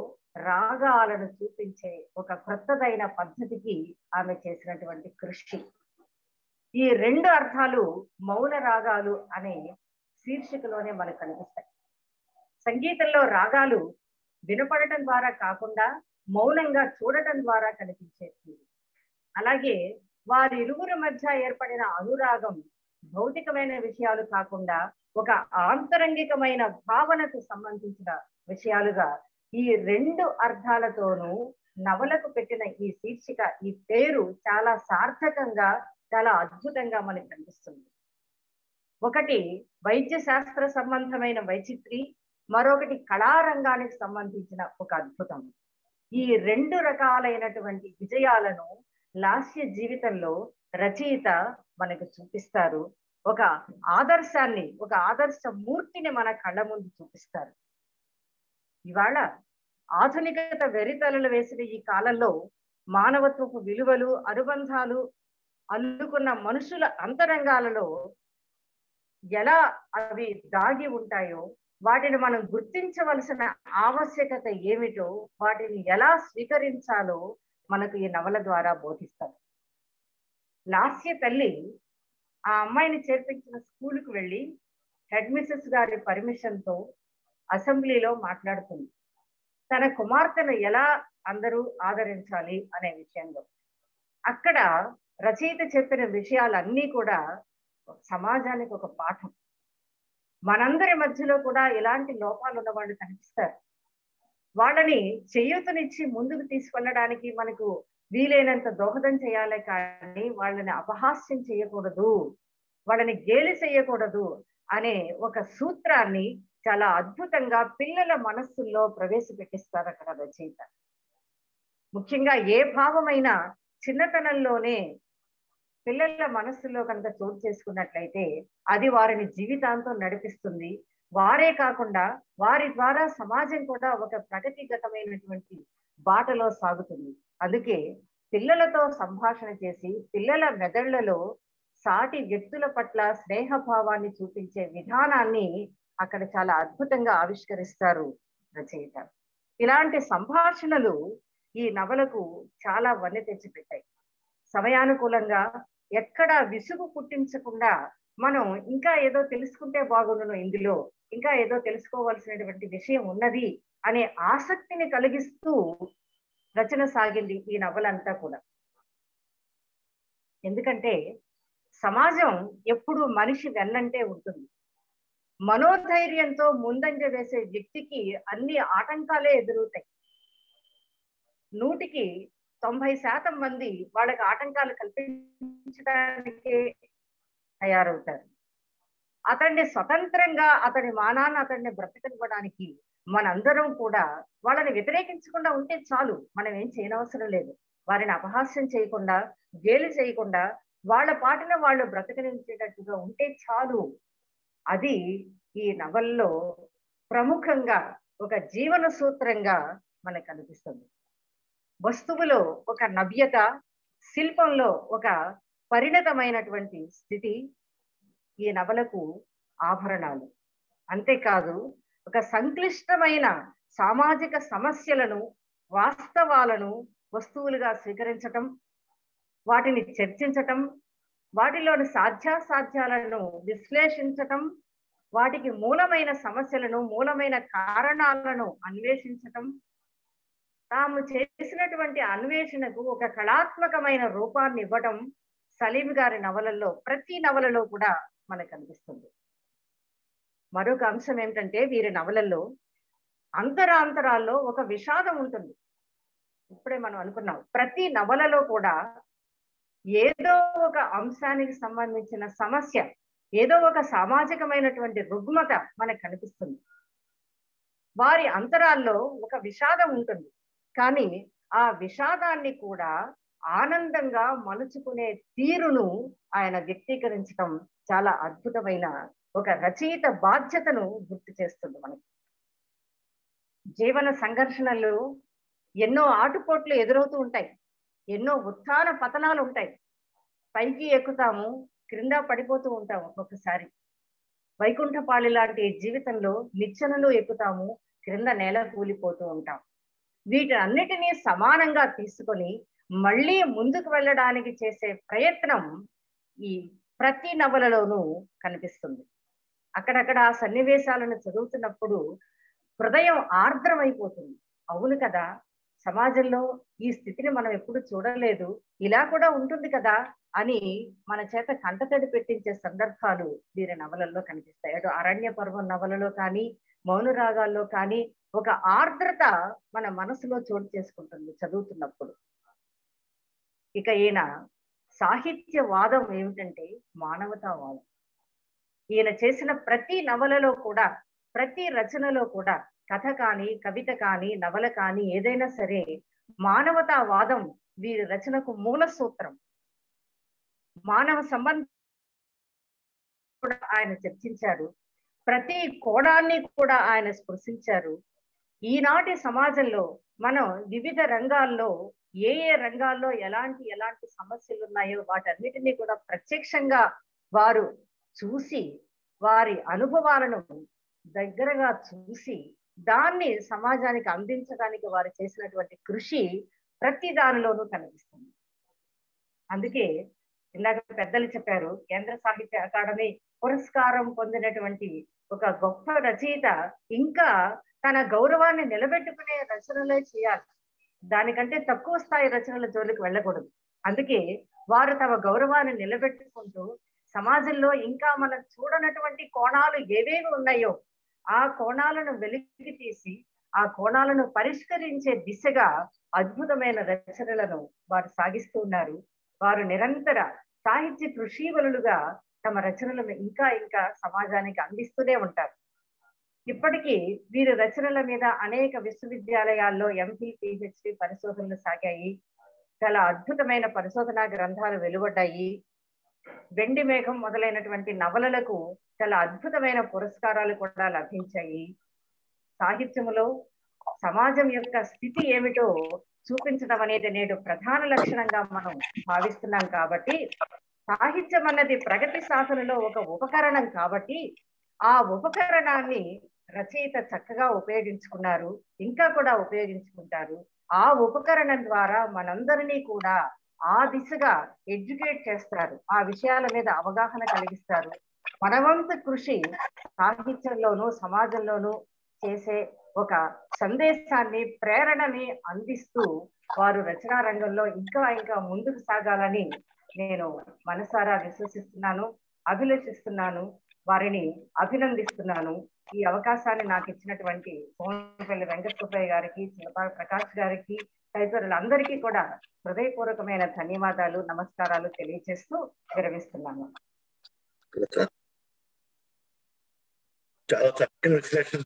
[SPEAKER 5] రాగాలను చూపించే ఒక క్రొత్తదైన పద్ధతికి ఆమె చేసినటువంటి కృషి. ఈ రెండు అర్థాలు మౌన రాగాలు అనే శీర్షికలోనే మనకు కనిపిస్తాయి. సంగీతంలో రాగాలు వినపడటం ద్వారా కాకుండా మౌనంగా చూడటం ద్వారా కనిపించేది. అలాగే వారి ఇరువురి మధ్య ఏర్పడిన అనురాగం భౌతికమైన విషయాలు కాకుండా ఒక ఆంతరంగికమైన భావనకు సంబంధించిన విషయాలుగా ఈ రెండు అర్థాలతోనూ నవలకు పెట్టిన ఈ శీర్షిక, ఈ పేరు చాలా సార్థకంగా, చాలా అద్భుతంగా మనకు కనిపిస్తుంది. ఒకటి వైద్య శాస్త్ర సంబంధమైన వైచిత్రి, మరొకటి కళారంగానికి సంబంధించిన ఒక అద్భుతం. ఈ రెండు రకాలైనటువంటి విజయాలను లాస్య జీవితంలో రచయిత మనకు చూపిస్తారు. ఒక ఆదర్శాన్ని, ఒక ఆదర్శ మూర్తిని మన కళ్ళ ముందు చూపిస్తారు. ఇవాళ ఆధునికత వెరితలలు వేసిన ఈ కాలంలో మానవత్వపు విలువలు, అనుబంధాలు అల్లుకున్న మనుషుల అంతరంగాలలో ఎలా అవి దాగి ఉంటాయో, వాటిని మనం గుర్తించవలసిన ఆవశ్యకత ఏమిటో, వాటిని ఎలా స్వీకరించాలో మనకు ఈ నవల ద్వారా బోధిస్తారు. లాస్య తల్లి ఆ అమ్మాయిని చేర్పించిన స్కూలుకు వెళ్ళి హెడ్ మిస్సెస్ గారి పర్మిషన్తో అసెంబ్లీలో మాట్లాడుతుంది, తన కుమార్తెను ఎలా అందరూ ఆదరించాలి అనే విషయంలో. అక్కడ రచయిత చెప్పిన విషయాలన్నీ కూడా సమాజానికి ఒక పాఠం. మనందరి మధ్యలో కూడా ఇలాంటి లోపాలు ఉన్న వాళ్ళు కనిపిస్తారు. వాళ్ళని చేయూతనిచ్చి ముందుకు తీసుకెళ్ళడానికి మనకు వీలైనంత దోహదం చేయాలి, కానీ వాళ్ళని అపహాస్యం చేయకూడదు, వాళ్ళని గేలి చేయకూడదు అనే ఒక సూత్రాన్ని చాలా అద్భుతంగా పిల్లల మనస్సుల్లో ప్రవేశపెట్టిస్తారు అక్కడ రచయిత. ముఖ్యంగా ఏ భావమైనా చిన్నతనంలోనే పిల్లల మనస్సులో కనుక చోటు చేసుకున్నట్లయితే అది వారిని జీవితాంతం నడిపిస్తుంది. వారే కాకుండా వారి ద్వారా సమాజం కూడా ఒక ప్రగతిగతమైనటువంటి బాటలో సాగుతుంది. అందుకే పిల్లలతో సంభాషణ చేసి పిల్లల మెదళ్లలో సాటి వ్యక్తుల పట్ల స్నేహభావాన్ని చూపించే విధానాన్ని అక్కడ చాలా అద్భుతంగా ఆవిష్కరిస్తారు రచయిత. ఇలాంటి సంభాషణలు ఈ నవలకు చాలా వన్నె తెచ్చిపెట్టాయి. సమయానుకూలంగా ఎక్కడ విసుగు పుట్టించకుండా మనం ఇంకా ఏదో తెలుసుకుంటే బాగుండును, ఇందులో ఇంకా ఏదో తెలుసుకోవాల్సినటువంటి విషయం ఉన్నది అనే ఆసక్తిని కలిగిస్తూ రచన సాగింది ఈ నవలంతా కూడా. ఎందుకంటే సమాజం ఎప్పుడు మనిషి వెన్నంటే ఉంటుంది. మనోధైర్యంతో ముందంజ వేసే వ్యక్తికి అన్ని ఆటంకాలే ఎదురవుతాయి. 100కి 90% మంది వాళ్ళకి ఆటంకాలు కల్పించడానికే తయారవుతారు. అతన్ని స్వతంత్రంగా అతని మానాన్ని అతన్ని బ్రతకనివ్వడానికి మనందరం కూడా వాళ్ళని వ్యతిరేకించకుండా ఉంటే చాలు. మనం ఏం చేయనవసరం లేదు. వారిని అపహాస్యం చేయకుండా, గేలి చేయకుండా వాళ్ళ పాటిన వాళ్ళు బ్రతకనించేటట్టుగా ఉంటే చాలు. అది ఈ నవల్లో ప్రముఖంగా ఒక జీవన సూత్రంగా మనకు కనిపిస్తుంది. వస్తువులో ఒక నవ్యత, శిల్పంలో ఒక పరిణతమైనటువంటి స్థితి ఈ నవలకు ఆభరణాలు. అంతేకాదు ఒక సంక్లిష్టమైన సామాజిక సమస్యలను, వాస్తవాలను వస్తువులుగా స్వీకరించటం, వాటిని చర్చించటం, వాటిలోని సాధ్యాసాధ్యాలను విశ్లేషించటం, వాటికి మూలమైన సమస్యలను, మూలమైన కారణాలను అన్వేషించటం, తాము చేసినటువంటి అన్వేషణకు ఒక కళాత్మకమైన రూపాన్ని ఇవ్వటం సలీం గారి నవలల్లో, ప్రతి నవలలో కూడా మనకు కనిపిస్తుంది. మరొక అంశం ఏమిటంటే వీరి నవలల్లో అంతరాంతరాల్లో ఒక విషాదం ఉంటుంది. ఇప్పుడే మనం అనుకున్నాం, ప్రతి నవలలో కూడా ఏదో ఒక అంశానికి సంబంధించిన సమస్య, ఏదో ఒక సామాజికమైనటువంటి రుగ్మత మనకు కనిపిస్తుంది. వారి అంతరాల్లో ఒక విషాదం ఉంటుంది. కానీ ఆ విషాదాన్ని కూడా ఆనందంగా మలుచుకునే తీరును ఆయన వ్యక్తీకరించడం చాలా అద్భుతమైన ఒక రచయిత బాధ్యతను గుర్తు చేస్తుంది మనకి. జీవన సంఘర్షణలు ఎన్నో ఆటుపోట్లు ఎదురవుతూ ఉంటాయి. ఎన్నో ఉత్థాన పతనాలు ఉంటాయి. పైకి ఎక్కుతాము, క్రింద పడిపోతూ ఉంటాము. ఒక్కొక్కసారి వైకుంఠపాళి లాంటి జీవితంలో నిచ్చెనలు ఎక్కుతాము, క్రింద నేల కూలిపోతూ ఉంటాం. వీటన్నిటినీ సమానంగా తీసుకొని మళ్ళీ ముందుకు వెళ్ళడానికి చేసే ప్రయత్నం ఈ ప్రతి నవలలోనూ కనిపిస్తుంది. అక్కడక్కడ ఆ సన్నివేశాలను చదువుతున్నప్పుడు హృదయం ఆర్ద్రమైపోతుంది. అవును కదా, సమాజంలో ఈ స్థితిని మనం ఎప్పుడు చూడలేదు, ఇలా కూడా ఉంటుంది కదా అని మన చేత కంటతడి పెట్టించే సందర్భాలు వీరి నవలల్లో కనిపిస్తాయి. అటు అరణ్య పర్వం నవలలో కానీ, మౌనరాగాల్లో కానీ ఒక ఆర్ద్రత మన మనసులో చోటు చేసుకుంటుంది చదువుతున్నప్పుడు. ఇక ఈయన సాహిత్యవాదం ఏమిటంటే మానవతావాదం. ఈయన చేసిన ప్రతి నవలలో కూడా, ప్రతి రచనలో కూడా, కథ కానీ, కవిత కానీ, నవల కానీ, ఏదైనా సరే మానవతావాదం వీరి రచనకు మూల సూత్రం. మానవ సంబంధం కూడా ఆయన చర్చించారు. ప్రతి కోణాన్ని కూడా ఆయన స్పృశించారు. ఈనాటి సమాజంలో మనం వివిధ రంగాల్లో ఏ రంగాల్లో ఎలాంటి సమస్యలు ఉన్నాయో వాటన్నిటినీ కూడా ప్రత్యక్షంగా వారు చూసి, వారి అనుభవాలను దగ్గరగా చూసి దాన్ని సమాజానికి అందించడానికి వారు చేసినటువంటి కృషి ప్రతి దానిలోనూ కనిపిస్తుంది. అందుకే ఇందాక పెద్దలు చెప్పారు, కేంద్ర సాహిత్య అకాడమీ పురస్కారం పొందినటువంటి ఒక గొప్ప రచయిత ఇంకా తన గౌరవాన్ని నిలబెట్టుకునే రచనలే చేయాలి. దానికంటే తక్కువ స్థాయి రచనల జోలికి వెళ్ళకూడదు. అందుకే వారు తమ గౌరవాన్ని నిలబెట్టుకుంటూ సమాజంలో ఇంకా మనం చూడనటువంటి కోణాలు ఏవేవి ఉన్నాయో ఆ కోణాలను వెలికి తీసి ఆ కోణాలను పరిష్కరించే దిశగా అద్భుతమైన రచనలను వారు సాగిస్తూ ఉన్నారు. వారు నిరంతర సాహిత్య కృషీవలులుగా తమ రచనలను ఇంకా ఇంకా సమాజానికి అందిస్తూనే ఉంటారు. ఇప్పటికీ వీరి రచనల మీద అనేక విశ్వవిద్యాలయాల్లో ఎంపీ, పిహెచ్డి పరిశోధనలు సాగాయి. చాలా అద్భుతమైన పరిశోధనా గ్రంథాలు వెలువడ్డాయి. వెండి మేఘం మొదలైనటువంటి నవలలకు చాలా అద్భుతమైన పురస్కారాలు కూడా లభించాయి. సాహిత్యములో సమాజం యొక్క స్థితి ఏమిటో చూపించడం అనేది నేడు ప్రధాన లక్షణంగా మనం భావిస్తున్నాం. కాబట్టి సాహిత్యం అన్నది ప్రగతి సాధనలో ఒక ఉపకరణం కాబట్టి ఆ ఉపకరణాన్ని రచయిత చక్కగా ఉపయోగించుకున్నారు, ఇంకా కూడా ఉపయోగించుకుంటారు. ఆ ఉపకరణం ద్వారా మనందరినీ కూడా ఆ దిశగా ఎడ్యుకేట్ చేస్తారు, ఆ విషయాల మీద అవగాహన కలిగిస్తారు. మనవంతు కృషి సాహిత్యంలోనూ సమాజంలోనూ చేసే ఒక సందేశాన్ని, ప్రేరణని అందిస్తూ వారు రచనా రంగంలో ఇంకా ఇంకా ముందుకు సాగాలని నేను మనసారా విశ్వసిస్తున్నాను, అభిలషిస్తున్నాను, వారిని అభినందిస్తున్నాను. ఈ అవకాశాన్ని నాకు ఇచ్చినటువంటి సోమపల్లి వెంకట సుబ్బయ్య గారికి, చిన్నపాటి ప్రకాష్ గారికి, తదితరులందరికీ కూడా హృదయపూర్వకమైన ధన్యవాదాలు, నమస్కారాలు తెలియజేస్తూ విరమిస్తున్నాను.
[SPEAKER 2] చాలా చక్కని విశ్లేషణ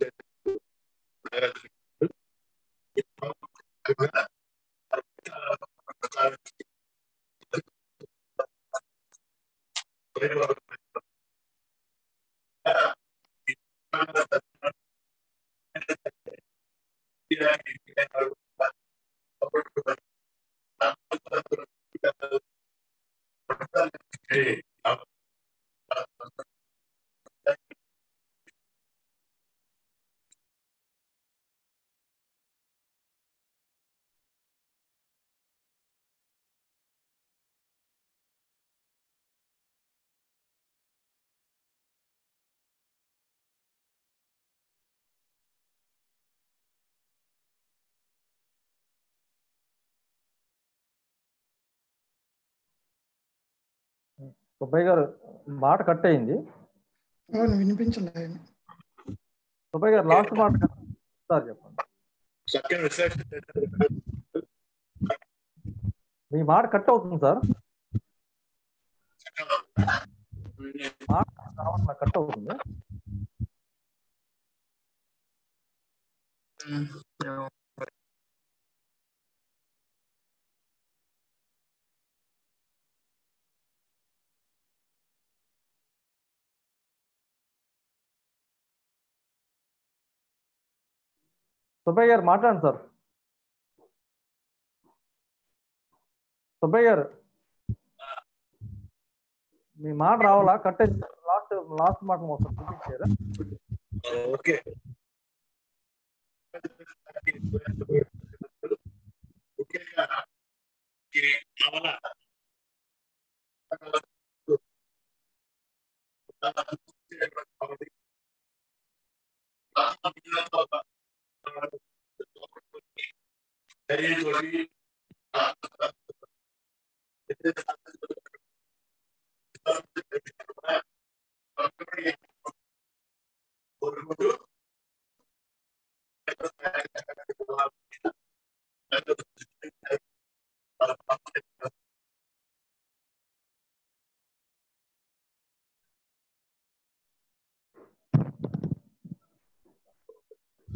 [SPEAKER 1] సుబ్బయ్య గారు మాట కట్ అయింది.
[SPEAKER 6] అవును, వినిపించలేదు.
[SPEAKER 1] సుబ్బయ్య గారు లాస్ట్ మాట సార్ చెప్పండి.
[SPEAKER 2] చక్కని విశ్లేషణ
[SPEAKER 1] మీ మాట కట్ అవుతుంది సార్, మాట కట్ అవుతుంది. సుబ్బయ్య గారు మాట్లాడండి సార్. సుబ్బయ్య గారు మీ మాట రావాలా? కట్ అయింది. లాస్ట్ మాట మొత్తం చూపించారా?
[SPEAKER 2] ఓకే.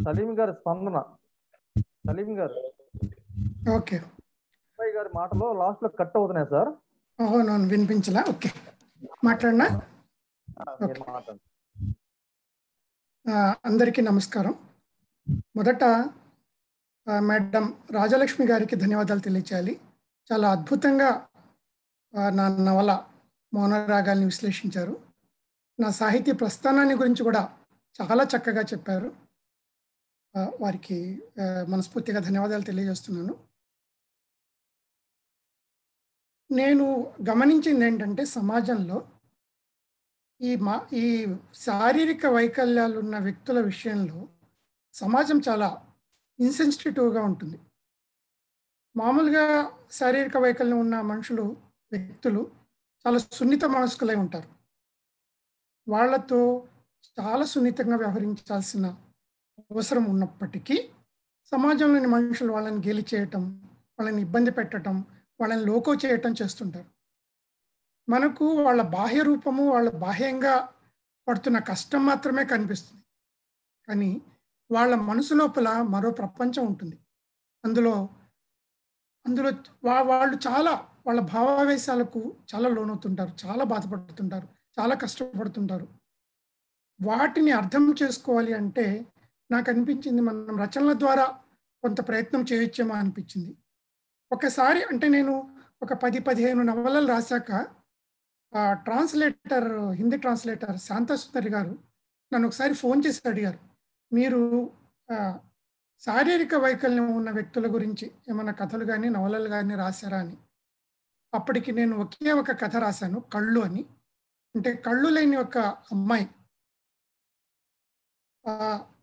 [SPEAKER 1] సలీం గారు స్పందన. సలీం గారు,
[SPEAKER 6] ఓకే,
[SPEAKER 1] సుబ్బయ్య గారి మాటలో లాస్ట్ లో కట్ అవుతున్నాయి సార్.
[SPEAKER 6] అవునవును, వినిపించలా. ఓకే, మాట్లాడినా. అందరికీ నమస్కారం. మొదట మేడం రాజలక్ష్మి గారికి ధన్యవాదాలు తెలియచేయాలి. చాలా అద్భుతంగా నా నవల మౌనరాగాల్ని విశ్లేషించారు. నా సాహితీ ప్రస్థానాన్ని గురించి కూడా చాలా చక్కగా చెప్పారు. వారికి మనస్ఫూర్తిగా ధన్యవాదాలు తెలియజేస్తున్నాను. నేను గమనించింది ఏంటంటే, సమాజంలో ఈ శారీరక వైకల్యాలు ఉన్న వ్యక్తుల విషయంలో సమాజం చాలా ఇన్సెన్సిటివ్గా ఉంటుంది. మామూలుగా శారీరక వైకల్యం ఉన్న వ్యక్తులు చాలా సున్నిత మనస్కులై ఉంటారు. వాళ్ళతో చాలా సున్నితంగా వ్యవహరించాల్సిన అవసరం ఉన్నప్పటికీ సమాజంలోని మనుషులు వాళ్ళని గేలి చేయటం, వాళ్ళని ఇబ్బంది పెట్టడం, వాళ్ళని లోకో చేయటం చేస్తుంటారు. మనకు వాళ్ళ బాహ్య రూపము, వాళ్ళ బాహ్యంగా పడుతున్న కష్టం మాత్రమే కనిపిస్తుంది. కానీ వాళ్ళ మనసు లోపల మరో ప్రపంచం ఉంటుంది. అందులో వాళ్ళు చాలా వాళ్ళ భావావేశాలకు చాలా లోనవుతుంటారు, చాలా బాధపడుతుంటారు, చాలా కష్టపడుతుంటారు. వాటిని అర్థం చేసుకోవాలి అంటే నాకు అనిపించింది, మనం రచనల ద్వారా కొంత ప్రయత్నం చేయొచ్చేమో అనిపించింది. ఒకసారి అంటే నేను ఒక 10-15 నవలలు రాశాక ట్రాన్స్లేటర్, హిందీ ట్రాన్స్లేటర్ శాంతా సుందరి గారు నన్ను ఒకసారి ఫోన్ చేసి అడిగారు, మీరు శారీరక వైకల్యం ఉన్న వ్యక్తుల గురించి ఏమైనా కథలు కానీ నవలలు కానీ రాశారా అని. అప్పటికి నేను ఒకే ఒక కథ రాశాను, కళ్ళు అని. అంటే కళ్ళు లేని ఒక అమ్మాయి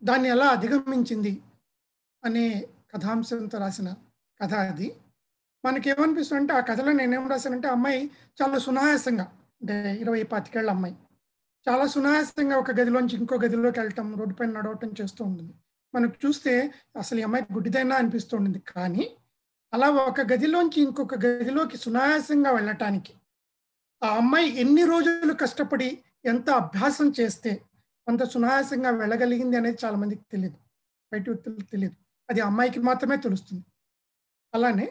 [SPEAKER 6] దాన్ని ఎలా అధిగమించింది అనే కథాంశంతో రాసిన కథ అది. మనకేమనిపిస్తుంది అంటే ఆ కథలో నేనేం రాశానంటే, అమ్మాయి చాలా సునాయాసంగా, అంటే 20-25 అమ్మాయి చాలా సునాయాసంగా ఒక గదిలోంచి ఇంకో గదిలోకి వెళ్ళటం, రోడ్డు పైన నడవటం చేస్తూ ఉంటుంది. మనకు చూస్తే అసలు ఈ అమ్మాయి గుడ్డిదైనా అనిపిస్తూ ఉండింది. కానీ అలా ఒక గదిలోంచి ఇంకొక గదిలోకి సునాయాసంగా వెళ్ళటానికి ఆ అమ్మాయి ఎన్ని రోజులు కష్టపడి ఎంత అభ్యాసం చేస్తే అంత సునాయాసంగా వెళ్ళగలిగింది అనేది చాలా మందికి తెలియదు, బయట వ్యక్తులకు తెలియదు. అది అమ్మాయికి మాత్రమే తెలుస్తుంది. అలానే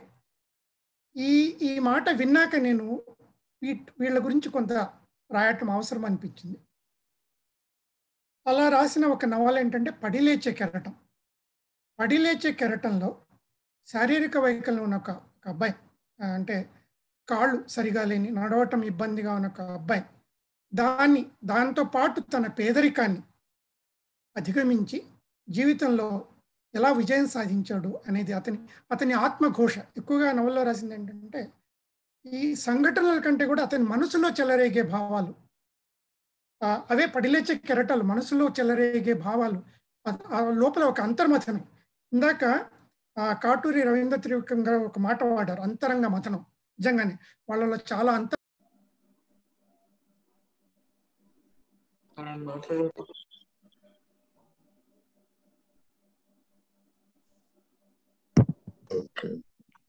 [SPEAKER 6] ఈ మాట విన్నాక నేను వీళ్ళ గురించి కొంత రాయటం అవసరం అనిపించింది. అలా రాసిన ఒక నవల ఏంటంటే పడిలేచే కెరటం. పడిలేచే కెరటంలో శారీరక వైకల్యం ఉన్న ఒక అబ్బాయి, అంటే కాళ్ళు సరిగా లేని, నడవటం ఇబ్బందిగా ఉన్న ఒక అబ్బాయి దాంతో పాటు తన పేదరికాన్ని అధిగమించి జీవితంలో ఎలా విజయం సాధించాడు అనేది అతని ఆత్మఘోష. ఎక్కువగా నవల్లో రాసింది ఏంటంటే, ఈ సంఘటనల కంటే కూడా అతని మనసులో చెలరేగే భావాలు, అవే పడిలేచే కెరటాలు, మనసులో చెలరేగే భావాలు, లోపల ఒక అంతర్మథనం. ఇందాక కాటూరి రవీంద్ర త్రివిక్రమ్ గారు ఒక మాట వాడారు, అంతరంగ మథనం. నిజంగానే వాళ్ళలో చాలా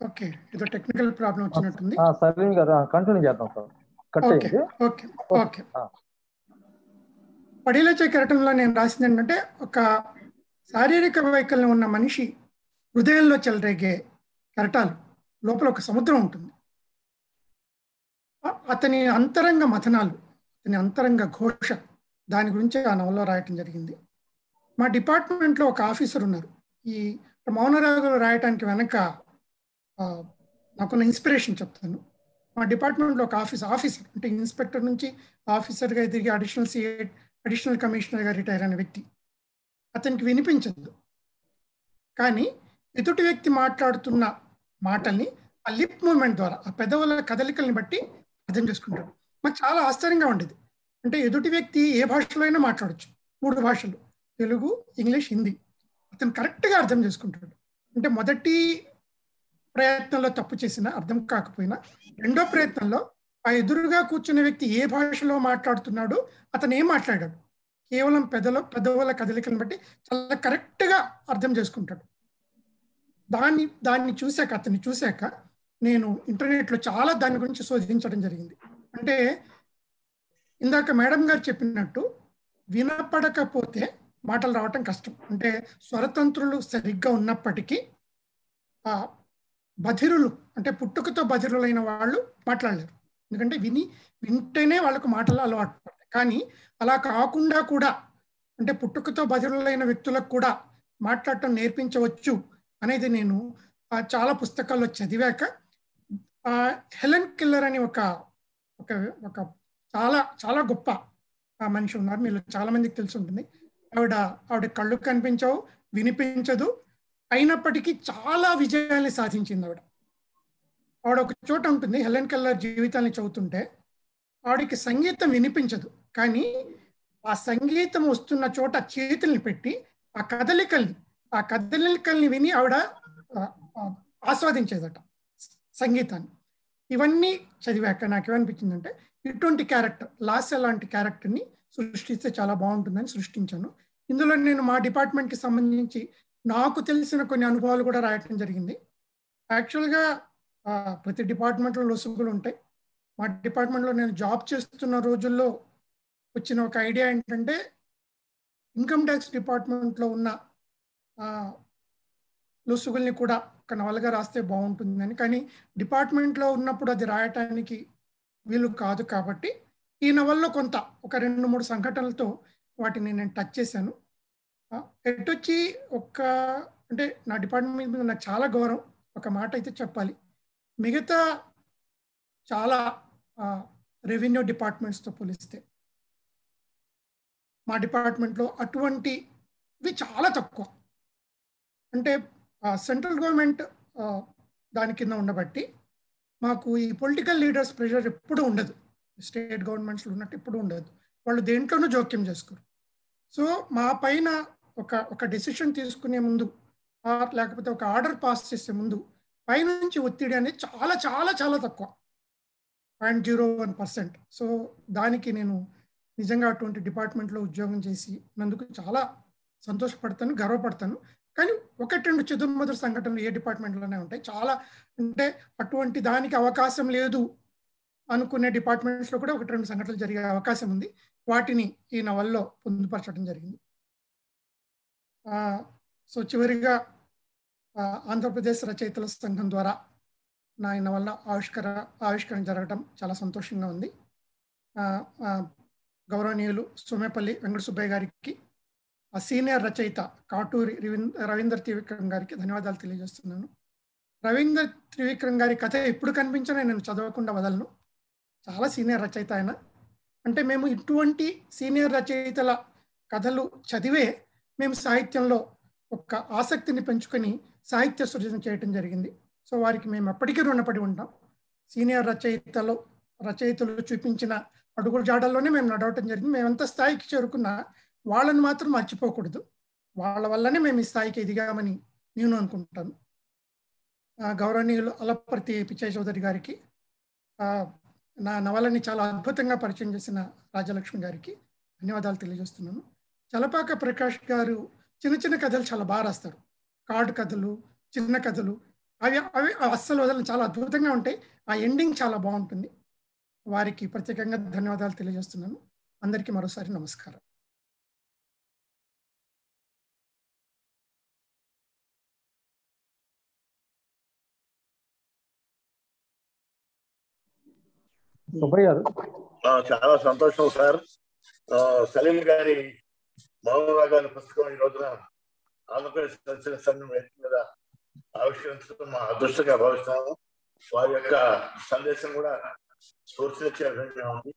[SPEAKER 6] ఓకే, ఏదో టెక్నికల్ ప్రాబ్లం వచ్చినట్టుంది.
[SPEAKER 1] సలీం గారు కంటిన్యూ చేద్దాం సార్.
[SPEAKER 6] Okay okay okay. పడిలేచే కెరటంలో నేను రాసింది ఏంటంటే, ఒక శారీరక వైకల్యం ఉన్న మనిషి హృదయంలో చెలరేగే కెరటాలు, లోపల ఒక సముద్రం ఉంటుంది. అతని అంతరంగ మథనాలు, అతని అంతరంగ ఘోష, దాని గురించి ఆ నవల్లో రాయటం జరిగింది. మా డిపార్ట్మెంట్లో ఒక ఆఫీసర్ ఉన్నారు. ఈ మౌనరాగాలు రాయటానికి వెనక నాకున్న ఇన్స్పిరేషన్ చెప్తాను. మా డిపార్ట్మెంట్లో ఒక ఆఫీసర్ అంటే ఇన్స్పెక్టర్ నుంచి ఆఫీసర్గా ఎదిగి అడిషనల్ కమిషనర్గా రిటైర్ అయిన వ్యక్తి. అతనికి వినిపించదు, కానీ ఎదుటి వ్యక్తి మాట్లాడుతున్న మాటల్ని ఆ లిప్ మూవ్మెంట్ ద్వారా, ఆ పెదవుల కదలికల్ని బట్టి అర్థం చేసుకుంటాడు. మాకు చాలా ఆశ్చర్యంగా ఉండేది. అంటే ఎదుటి వ్యక్తి ఏ భాషలో అయినా మాట్లాడచ్చు, 3 భాషలు, తెలుగు, ఇంగ్లీష్, హిందీ. అతను కరెక్ట్గా అర్థం చేసుకుంటాడు. అంటే మొదటి ప్రయత్నంలో తప్పు చేసినా, అర్థం కాకపోయినా, రెండో ప్రయత్నంలో ఆ ఎదురుగా కూర్చున్న వ్యక్తి ఏ భాషలో మాట్లాడుతున్నాడో అతను ఏం మాట్లాడాడు, కేవలం పెదవుల కదలికలను బట్టి చాలా కరెక్ట్గా అర్థం చేసుకుంటాడు. దాన్ని చూశాక, అతన్ని చూశాక నేను ఇంటర్నెట్లో చాలా దాని గురించి శోధించడం జరిగింది. అంటే ఇందాక మేడం గారు చెప్పినట్టు వినపడకపోతే మాటలు రావటం కష్టం. అంటే స్వరతంత్రులు సరిగ్గా ఉన్నప్పటికీ బధిరులు, అంటే పుట్టుకతో బధిరులైన వాళ్ళు మాట్లాడలేరు. ఎందుకంటే వింటేనే వాళ్ళకు మాటలు అలవాటు పడతాయి. కానీ అలా కాకుండా కూడా, అంటే పుట్టుకతో బధిరులైన వ్యక్తులకు కూడా మాట్లాడటం నేర్పించవచ్చు అనేది నేను చాలా పుస్తకాల్లో చదివాక, హెలెన్ కెల్లర్ అని ఒక చాలా చాలా గొప్ప మనిషి ఉన్నారు, మీరు చాలా మందికి తెలిసి ఉంటుంది. ఆవిడ కళ్ళు కనిపించవు, వినిపించదు, అయినప్పటికీ చాలా విజయాన్ని సాధించింది. ఆవిడ ఒక చోట ఉంటుంది, హెలెన్ కెల్లర్ జీవితాన్ని చదువుతుంటే ఆవిడకి సంగీతం వినిపించదు, కానీ ఆ సంగీతం వస్తున్న చోట చేతుల్ని పెట్టి ఆ కదలికల్ని విని ఆవిడ ఆస్వాదించేదట సంగీతాన్ని. ఇవన్నీ చదివాక నాకేమనిపించిందంటే, ఇటువంటి క్యారెక్టర్, లాస్య లాంటి క్యారెక్టర్ని సృష్టిస్తే చాలా బాగుంటుందని సృష్టించాను. ఇందులో నేను మా డిపార్ట్మెంట్కి సంబంధించి నాకు తెలిసిన కొన్ని అనుభవాలు కూడా రాయటం జరిగింది. యాక్చువల్గా ప్రతి డిపార్ట్మెంట్లో లొసుగులు ఉంటాయి. మా డిపార్ట్మెంట్లో నేను జాబ్ చేస్తున్న రోజుల్లో వచ్చిన ఒక ఐడియా ఏంటంటే, ఇన్కమ్ ట్యాక్స్ డిపార్ట్మెంట్లో ఉన్న లొసుగుల్ని కూడా ఒక నవలగా రాస్తే బాగుంటుందని. కానీ డిపార్ట్మెంట్లో ఉన్నప్పుడు అది రాయటానికి వీలు కాదు కాబట్టి ఈ నవల్లో కొంత ఒక 2-3 సంఘటనలతో వాటిని నేను టచ్ చేశాను. ఎటొచ్చి అంటే నా డిపార్ట్మెంట్ మీద నాకు చాలా గౌరవం. ఒక మాట అయితే చెప్పాలి, మిగతా చాలా రెవెన్యూ డిపార్ట్మెంట్స్తో పోలిస్తే మా డిపార్ట్మెంట్లో అటువంటి ఇవి చాలా తక్కువ. అంటే సెంట్రల్ గవర్నమెంట్ దాని కింద ఉండబట్టి మాకు ఈ పొలిటికల్ లీడర్స్ ప్రెషర్ ఎప్పుడూ ఉండదు. స్టేట్ గవర్నమెంట్స్లో ఉన్నట్టు ఎప్పుడూ ఉండదు. వాళ్ళు దేంట్లోనూ జోక్యం చేసుకోరు. సో మా పైన ఒక డెసిషన్ తీసుకునే ముందు లేకపోతే ఒక ఆర్డర్ పాస్ చేసే ముందు పైనుంచి ఒత్తిడి అనేది చాలా చాలా చాలా తక్కువ, 0.01%. సో దానికి నేను నిజంగా అటువంటి డిపార్ట్మెంట్లో ఉద్యోగం చేసి నందుకు చాలా సంతోషపడతాను, గర్వపడతాను. కానీ 1-2 చెదురుమదురు సంఘటనలు ఏ డిపార్ట్మెంట్లోనే ఉంటాయి. చాలా అంటే అటువంటి దానికి అవకాశం లేదు అనుకునే డిపార్ట్మెంట్స్లో కూడా 1-2 సంఘటనలు జరిగే అవకాశం ఉంది. వాటిని ఈ నవల్లో పొందుపరచడం జరిగింది. సో చివరిగా ఆంధ్రప్రదేశ్ రచయితల సంఘం ద్వారా నా ఈ నవల ఆవిష్కరణ జరగడం చాలా సంతోషంగా ఉంది. గౌరవనీయులు సోమేపల్లి వెంకట సుబ్బయ్య గారికి, సీనియర్ రచయిత కాటూరి రవీంద్ర త్రివిక్రమ్ గారికి ధన్యవాదాలు తెలియజేస్తున్నాను. రవీంద్ర త్రివిక్రమ్ గారి కథ ఎప్పుడు కనిపించినా నేను చదవకుండా వదలను. చాలా సీనియర్ రచయిత ఆయన. అంటే మేము ఇటువంటి సీనియర్ రచయితల కథలు చదివే మేము సాహిత్యంలో ఒక ఆసక్తిని పెంచుకొని సాహిత్య సృజన చేయటం జరిగింది. సో వారికి మేము ఎప్పటికీ రుణపడి ఉంటాం. సీనియర్ రచయితలు చూపించిన అడుగుల జాడల్లోనే మేము నడవటం జరిగింది. మేము ఎంత స్థాయికి చేరుకున్నా వాళ్ళని మాత్రం మర్చిపోకూడదు. వాళ్ళ వల్లనే మేము ఈ స్థాయికి ఎదిగామని నేను అనుకుంటాను. గౌరవనీయులు అలపర్తి పిచ్చయ్య చౌదరి గారికి, నా నవలని చాలా అద్భుతంగా పరిచయం చేసిన రాజలక్ష్మి గారికి ధన్యవాదాలు తెలియజేస్తున్నాను. చలపాక ప్రకాష్ గారు చిన్న చిన్న కథలు చాలా బాగా రాస్తారు. కార్డు కథలు, చిన్న కథలు, అవి అస్సలు వదలని చాలా అద్భుతంగా ఉంటాయి. ఆ ఎండింగ్ చాలా బాగుంటుంది. వారికి ప్రత్యేకంగా ధన్యవాదాలు తెలియజేస్తున్నాను. అందరికీ మరోసారి నమస్కారం.
[SPEAKER 1] సుబ్బయ్య గారు,
[SPEAKER 2] చాలా సంతోషం సార్. సలీం గారి మౌనరాగాల గారి పుస్తకం ఈ రోజున ఆంధ్రప్రదేశ్ రచయితల సంఘం మీద ఆవిష్కరించడం మా అదృష్టంగా భావిస్తున్నాము. వారి యొక్క సందేశం కూడా స్ఫూర్తినిచ్చే విధంగా ఉంది.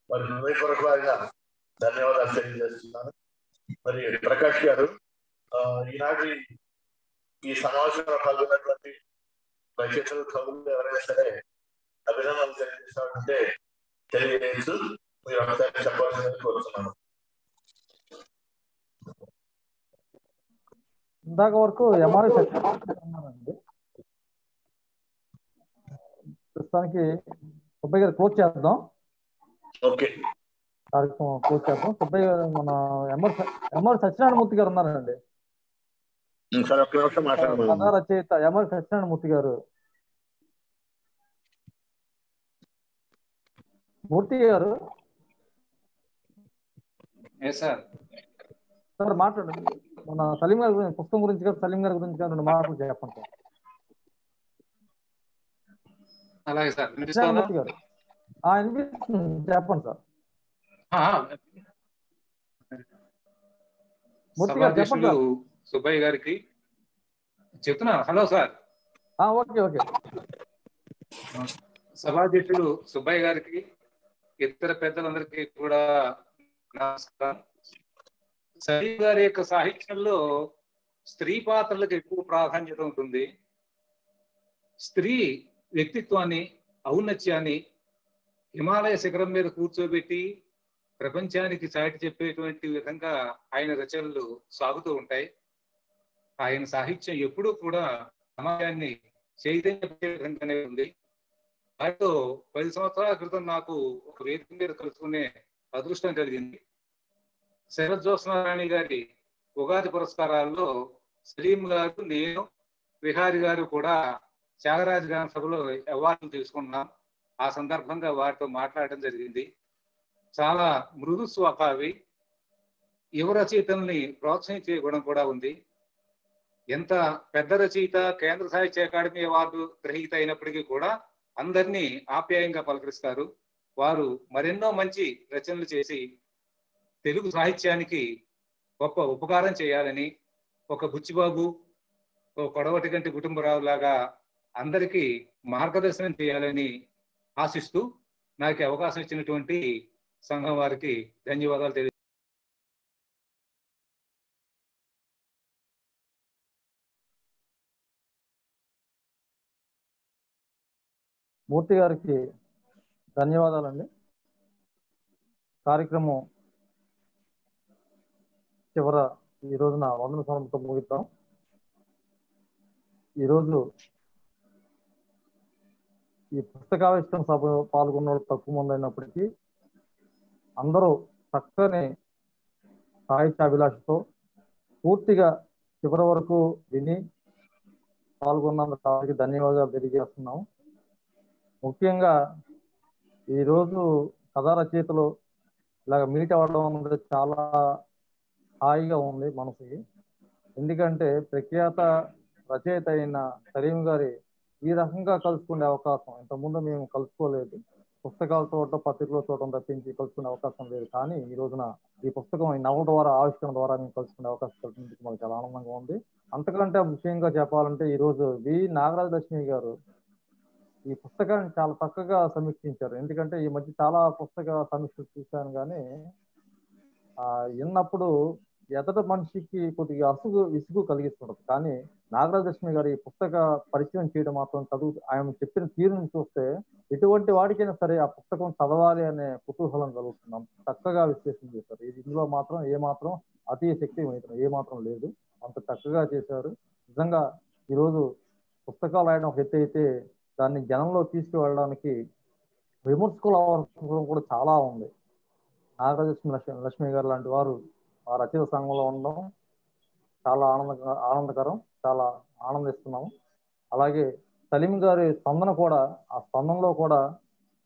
[SPEAKER 2] మరి హృదయపూర్వకంగా ధన్యవాదాలు తెలియజేస్తున్నాను. మరి ప్రకాష్ గారు, ఈనాటి ఈ సమావేశంలో పాల్గొన్నటువంటి రచయితలు, కవులు ఎవరైనా సరే అభినందనలు తెలియజేస్తామంటే తెలియజేయచ్చు. మీరు ఒకసారి చెప్పాల్సిందని కోరుతున్నాను.
[SPEAKER 1] ఇందాక వరకు ఎంఆర్ఐ ఉన్నారండి. ప్రస్తుతానికి సుబ్బయ్య గారు క్లోజ్ చేద్దాం.
[SPEAKER 2] ఓకే,
[SPEAKER 1] కార్యక్రమం క్లోజ్ చేద్దాం. సుబ్బయ్య గారు, మన ఎంఆర్ సత్యనారాయణమూర్తి గారు ఉన్నారండి.
[SPEAKER 2] సార్ ఒక్క నిమిషం మాట్లాడమని.
[SPEAKER 1] కథా రచయిత ఎంఆర్ సత్యనారాయణమూర్తి గారు. మూర్తి గారు సార్ మాట్లాడండి. మన సలీం గారి పుస్తకం గురించి కానీ సలీం గారి గురించి కానీ 2 మాటలు చెప్పండి సార్.
[SPEAKER 7] అలాగే సార్,
[SPEAKER 1] మూర్తి గారు చెప్పండి సార్. మూర్తి గారు చెప్పండి సార్.
[SPEAKER 7] సుబ్బయ్య గారికి చెప్తున్నా. Hello sir.
[SPEAKER 1] Okay okay.
[SPEAKER 7] సభాధ్యక్షుడు సుబ్బయ్య గారికి, ఇతర పెద్దలందరికీ కూడా నమస్కారం. సలీం గారి యొక్క సాహిత్యంలో స్త్రీ పాత్రలకు ఎక్కువ ప్రాధాన్యత ఉంటుంది. స్త్రీ వ్యక్తిత్వాన్ని, ఔన్నత్యాన్ని హిమాలయ శిఖరం మీద కూర్చోబెట్టి ప్రపంచానికి చాటి చెప్పేటువంటి విధంగా ఆయన రచనలు సాగుతూ ఉంటాయి. ఆయన సాహిత్యం ఎప్పుడూ కూడా సమాజాన్ని చైతన్యపరిచే విధంగానే ఉంది. వాటితో 10 సంవత్సరాల క్రితం నాకు ఒక వేదిక మీద కలుసుకునే అదృష్టం కలిగింది. శరజ్యోత్స్నారాణి గారి ఉగాది పురస్కారాల్లో సలీం గారు, నేను, విహారి గారు కూడా త్యాగరాజ గాన సభలో అవార్డులు తీసుకున్నాం. ఆ సందర్భంగా వారితో మాట్లాడడం జరిగింది. చాలా మృదు స్వభావి, యువ రచయితల్ని ప్రోత్సహించే గుణం కూడా ఉంది. ఎంత పెద్ద రచయిత, కేంద్ర సాహిత్య అకాడమీ అవార్డు గ్రహీత అయినప్పటికీ కూడా అందరినీ ఆప్యాయంగా పలకరిస్తారు. వారు మరెన్నో మంచి రచనలు చేసి తెలుగు సాహిత్యానికి గొప్ప ఉపకారం చేయాలని, ఒక బుచ్చిబాబు, ఒక కొడవటిగంటి కుటుంబరావు లాగా అందరికీ మార్గదర్శనం చేయాలని ఆశిస్తూ నాకు అవకాశం ఇచ్చినటువంటి సంఘం వారికి ధన్యవాదాలు తెలియ
[SPEAKER 1] మూర్తి గారికి ధన్యవాదాలండి. కార్యక్రమం చివర ఈ రోజున వందన సమయంతో ముగిద్దాం. ఈరోజు ఈ పుస్తకావిష్కరణ సభ పాల్గొన్న వాళ్ళు తక్కువ మంది అయినప్పటికీ అందరూ చక్కని సాహిత్య అభిలాషతో పూర్తిగా చివరి వరకు విని పాల్గొన్నందుకు ధన్యవాదాలు తెలియజేస్తున్నాం. ముఖ్యంగా ఈరోజు కథా రచయితలు ఇలాగ మీట్ అవ్వడం అనేది చాలా హాయిగా ఉంది మనసుకి. ఎందుకంటే ప్రఖ్యాత రచయిత అయిన సలీం గారి ఈ రకంగా కలుసుకునే అవకాశం ఇంతకుముందు మేము కలుసుకోలేదు. పుస్తకాలు చూడటం, పత్రికలు చూడటం తప్పించి కలుసుకునే అవకాశం లేదు. కానీ ఈ రోజున ఈ పుస్తకం ఈ నవల ద్వారా, ఆవిష్కరణ ద్వారా మేము కలుసుకునే అవకాశం కలిగినందుకు మాకు చాలా ఆనందంగా ఉంది. అంతకంటే ముఖ్యంగా చెప్పాలంటే ఈరోజు వి నాగరాజలక్ష్మి గారు ఈ పుస్తకాన్ని చాలా చక్కగా సమీక్షించారు. ఎందుకంటే ఈ మధ్య చాలా పుస్తక సమీక్షలు చూశాను, కానీ విన్నప్పుడు ఎదట మనిషికి కొద్దిగా విసుగు కలిగిస్తుండదు. కానీ నాగరాజలక్ష్మి గారు ఈ పుస్తక పరిచయం చేయడం మాత్రం చదువు ఆయన చెప్పిన తీరుని చూస్తే ఎటువంటి వాడికైనా సరే ఆ పుస్తకం చదవాలి అనే కుతూహలం కలుగుతున్నాం. చక్కగా విశ్లేషణ చేశారు. ఇందులో మాత్రం ఏమాత్రం అతీయ శక్తి ఏమాత్రం లేదు. అంత చక్కగా చేశారు. నిజంగా ఈరోజు పుస్తకాలు రాయడం ఒక ఎత్తు అయితే దాన్ని జనంలో తీసుకువెళ్ళడానికి విమర్శకుల అవసరం కూడా చాలా ఉంది. నాగరాజలక్ష్మి గారు లాంటి వారు ఆ రచయిత సంఘంలో ఉండడం చాలా ఆనందకరం, చాలా ఆనందిస్తున్నాము. అలాగే సలీం గారి స్పందన కూడా, ఆ స్పందనలో కూడా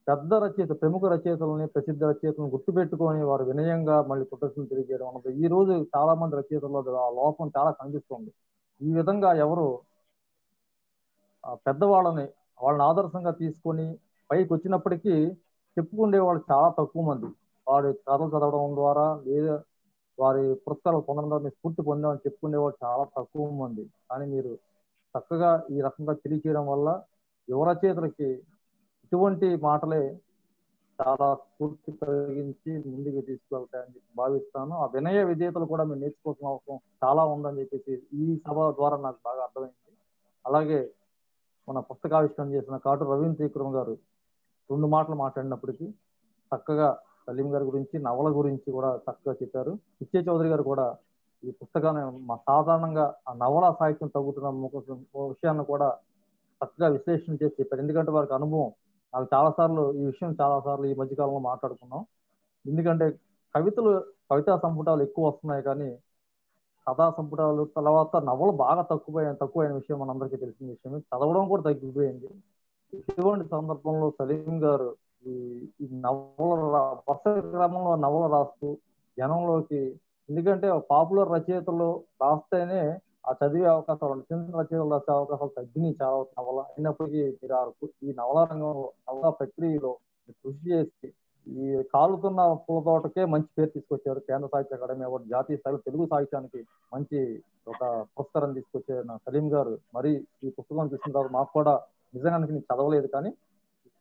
[SPEAKER 1] పెద్ద రచయిత, ప్రముఖ రచయితలని, ప్రసిద్ధ రచయితలను గుర్తుపెట్టుకొని వారు వినయంగా మళ్ళీ కృతజ్ఞతలు తెలియజేయడం అన్నది ఈ రోజు చాలా మంది రచయితల్లో ఆ లోపం చాలా కనిపిస్తుంది. ఈ విధంగా ఎవరు పెద్దవాళ్ళని వాళ్ళని ఆదర్శంగా తీసుకొని పైకి వచ్చినప్పటికీ చెప్పుకునే వాళ్ళు చాలా తక్కువ మంది. వారి కథలు చదవడం ద్వారా లేదా వారి పురస్కారాలు పొందడం ద్వారా స్ఫూర్తి పొందామని చెప్పుకునేవాళ్ళు చాలా తక్కువ మంది. కానీ మీరు చక్కగా ఈ రకంగా తెలియచేయడం వల్ల యువ రచయితలకి ఇటువంటి మాటలే చాలా స్ఫూర్తి కలిగించి ముందుకు తీసుకెళ్తాయని చెప్పి భావిస్తాను. ఆ వినయ విధేయతలు కూడా మీరు నేర్చుకోవాల్సిన అవసరం చాలా ఉందని చెప్పేసి ఈ సభ ద్వారా నాకు బాగా అర్థమైంది. అలాగే మన పుస్తకావిష్కరణ చేసిన కాటూరు రవీంద్ర త్రివిక్రమ గారు 2 మాటలు మాట్లాడినప్పటికీ చక్కగా సలీం గారి గురించి, నవల గురించి కూడా చక్కగా చెప్పారు. పిచ్చే చౌదరి గారు కూడా ఈ పుస్తకాన్ని సాధారణంగా ఆ నవల సాహిత్యం తగ్గుతున్న విషయాన్ని కూడా చక్కగా విశ్లేషణ చేసి చెప్పారు. ఎందుకంటే వారికి అనుభవం. నాకు ఈ విషయం చాలా సార్లు ఈ మధ్యకాలంలో మాట్లాడుకున్నాం. ఎందుకంటే కవితా సంపుటాలు ఎక్కువ వస్తున్నాయి, కానీ కథా సంపుటాలు తర్వాత నవలు బాగా తక్కువైన విషయం మనందరికీ తెలిసిన విషయం. చదవడం కూడా తగ్గిపోయింది. ఇటువంటి సందర్భంలో సలీం గారు ఈ నవల వరుస క్రమంలో నవల రాస్తూ జనంలోకి, ఎందుకంటే పాపులర్ రచయితలు రాస్తేనే ఆ చదివే అవకాశాలు, చిన్న రచయితలు రాసే అవకాశాలు తగ్గినాయి చాలా నవల. అయినప్పటికీ మీరు ఈ నవలా రంగంలో, నవలా ప్రక్రియలో కృషి చేసి ఈ కాలుతున్న పూల తోటకే మంచి పేరు తీసుకొచ్చారు. కేంద్ర సాహిత్య అకాడమీ అవార్డు, జాతీయ స్థాయిలో తెలుగు సాహిత్యానికి మంచి ఒక పురస్కారం తీసుకొచ్చారు నా సలీం గారు. మరి ఈ పుస్తకం చూసిన తర్వాత మాకు కూడా నిజంగానికి నేను చదవలేదు, కానీ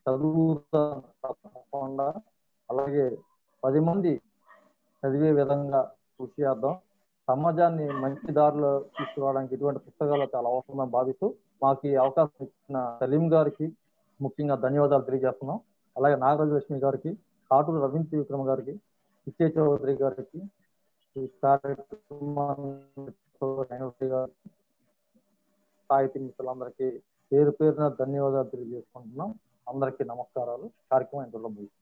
[SPEAKER 1] చదువుతాను తప్పకుండా. అలాగే 10 మంది చదివే విధంగా కృషి చేద్దాం. సమాజాన్ని మంచి దారిలో తీసుకురావడానికి ఇటువంటి పిస్తకాలు చాలా అవసరమని భావిస్తూ మాకు ఈ అవకాశం ఇచ్చిన సలీం గారికి ముఖ్యంగా ధన్యవాదాలు తెలియజేస్తున్నాం. అలాగే నాగరాజలక్ష్మి గారికి, కాటూరు రవీంద్ర త్రివిక్రమ గారికి, పిచ్చే చౌదరి గారికి, ఈ సాహితీ మిత్రులందరికీ పేరు పేరున ధన్యవాదాలు తెలియజేసుకుంటున్నాం. అందరికీ నమస్కారాలు. కార్యక్రమం ఇంతలో ముగిస్తుంది.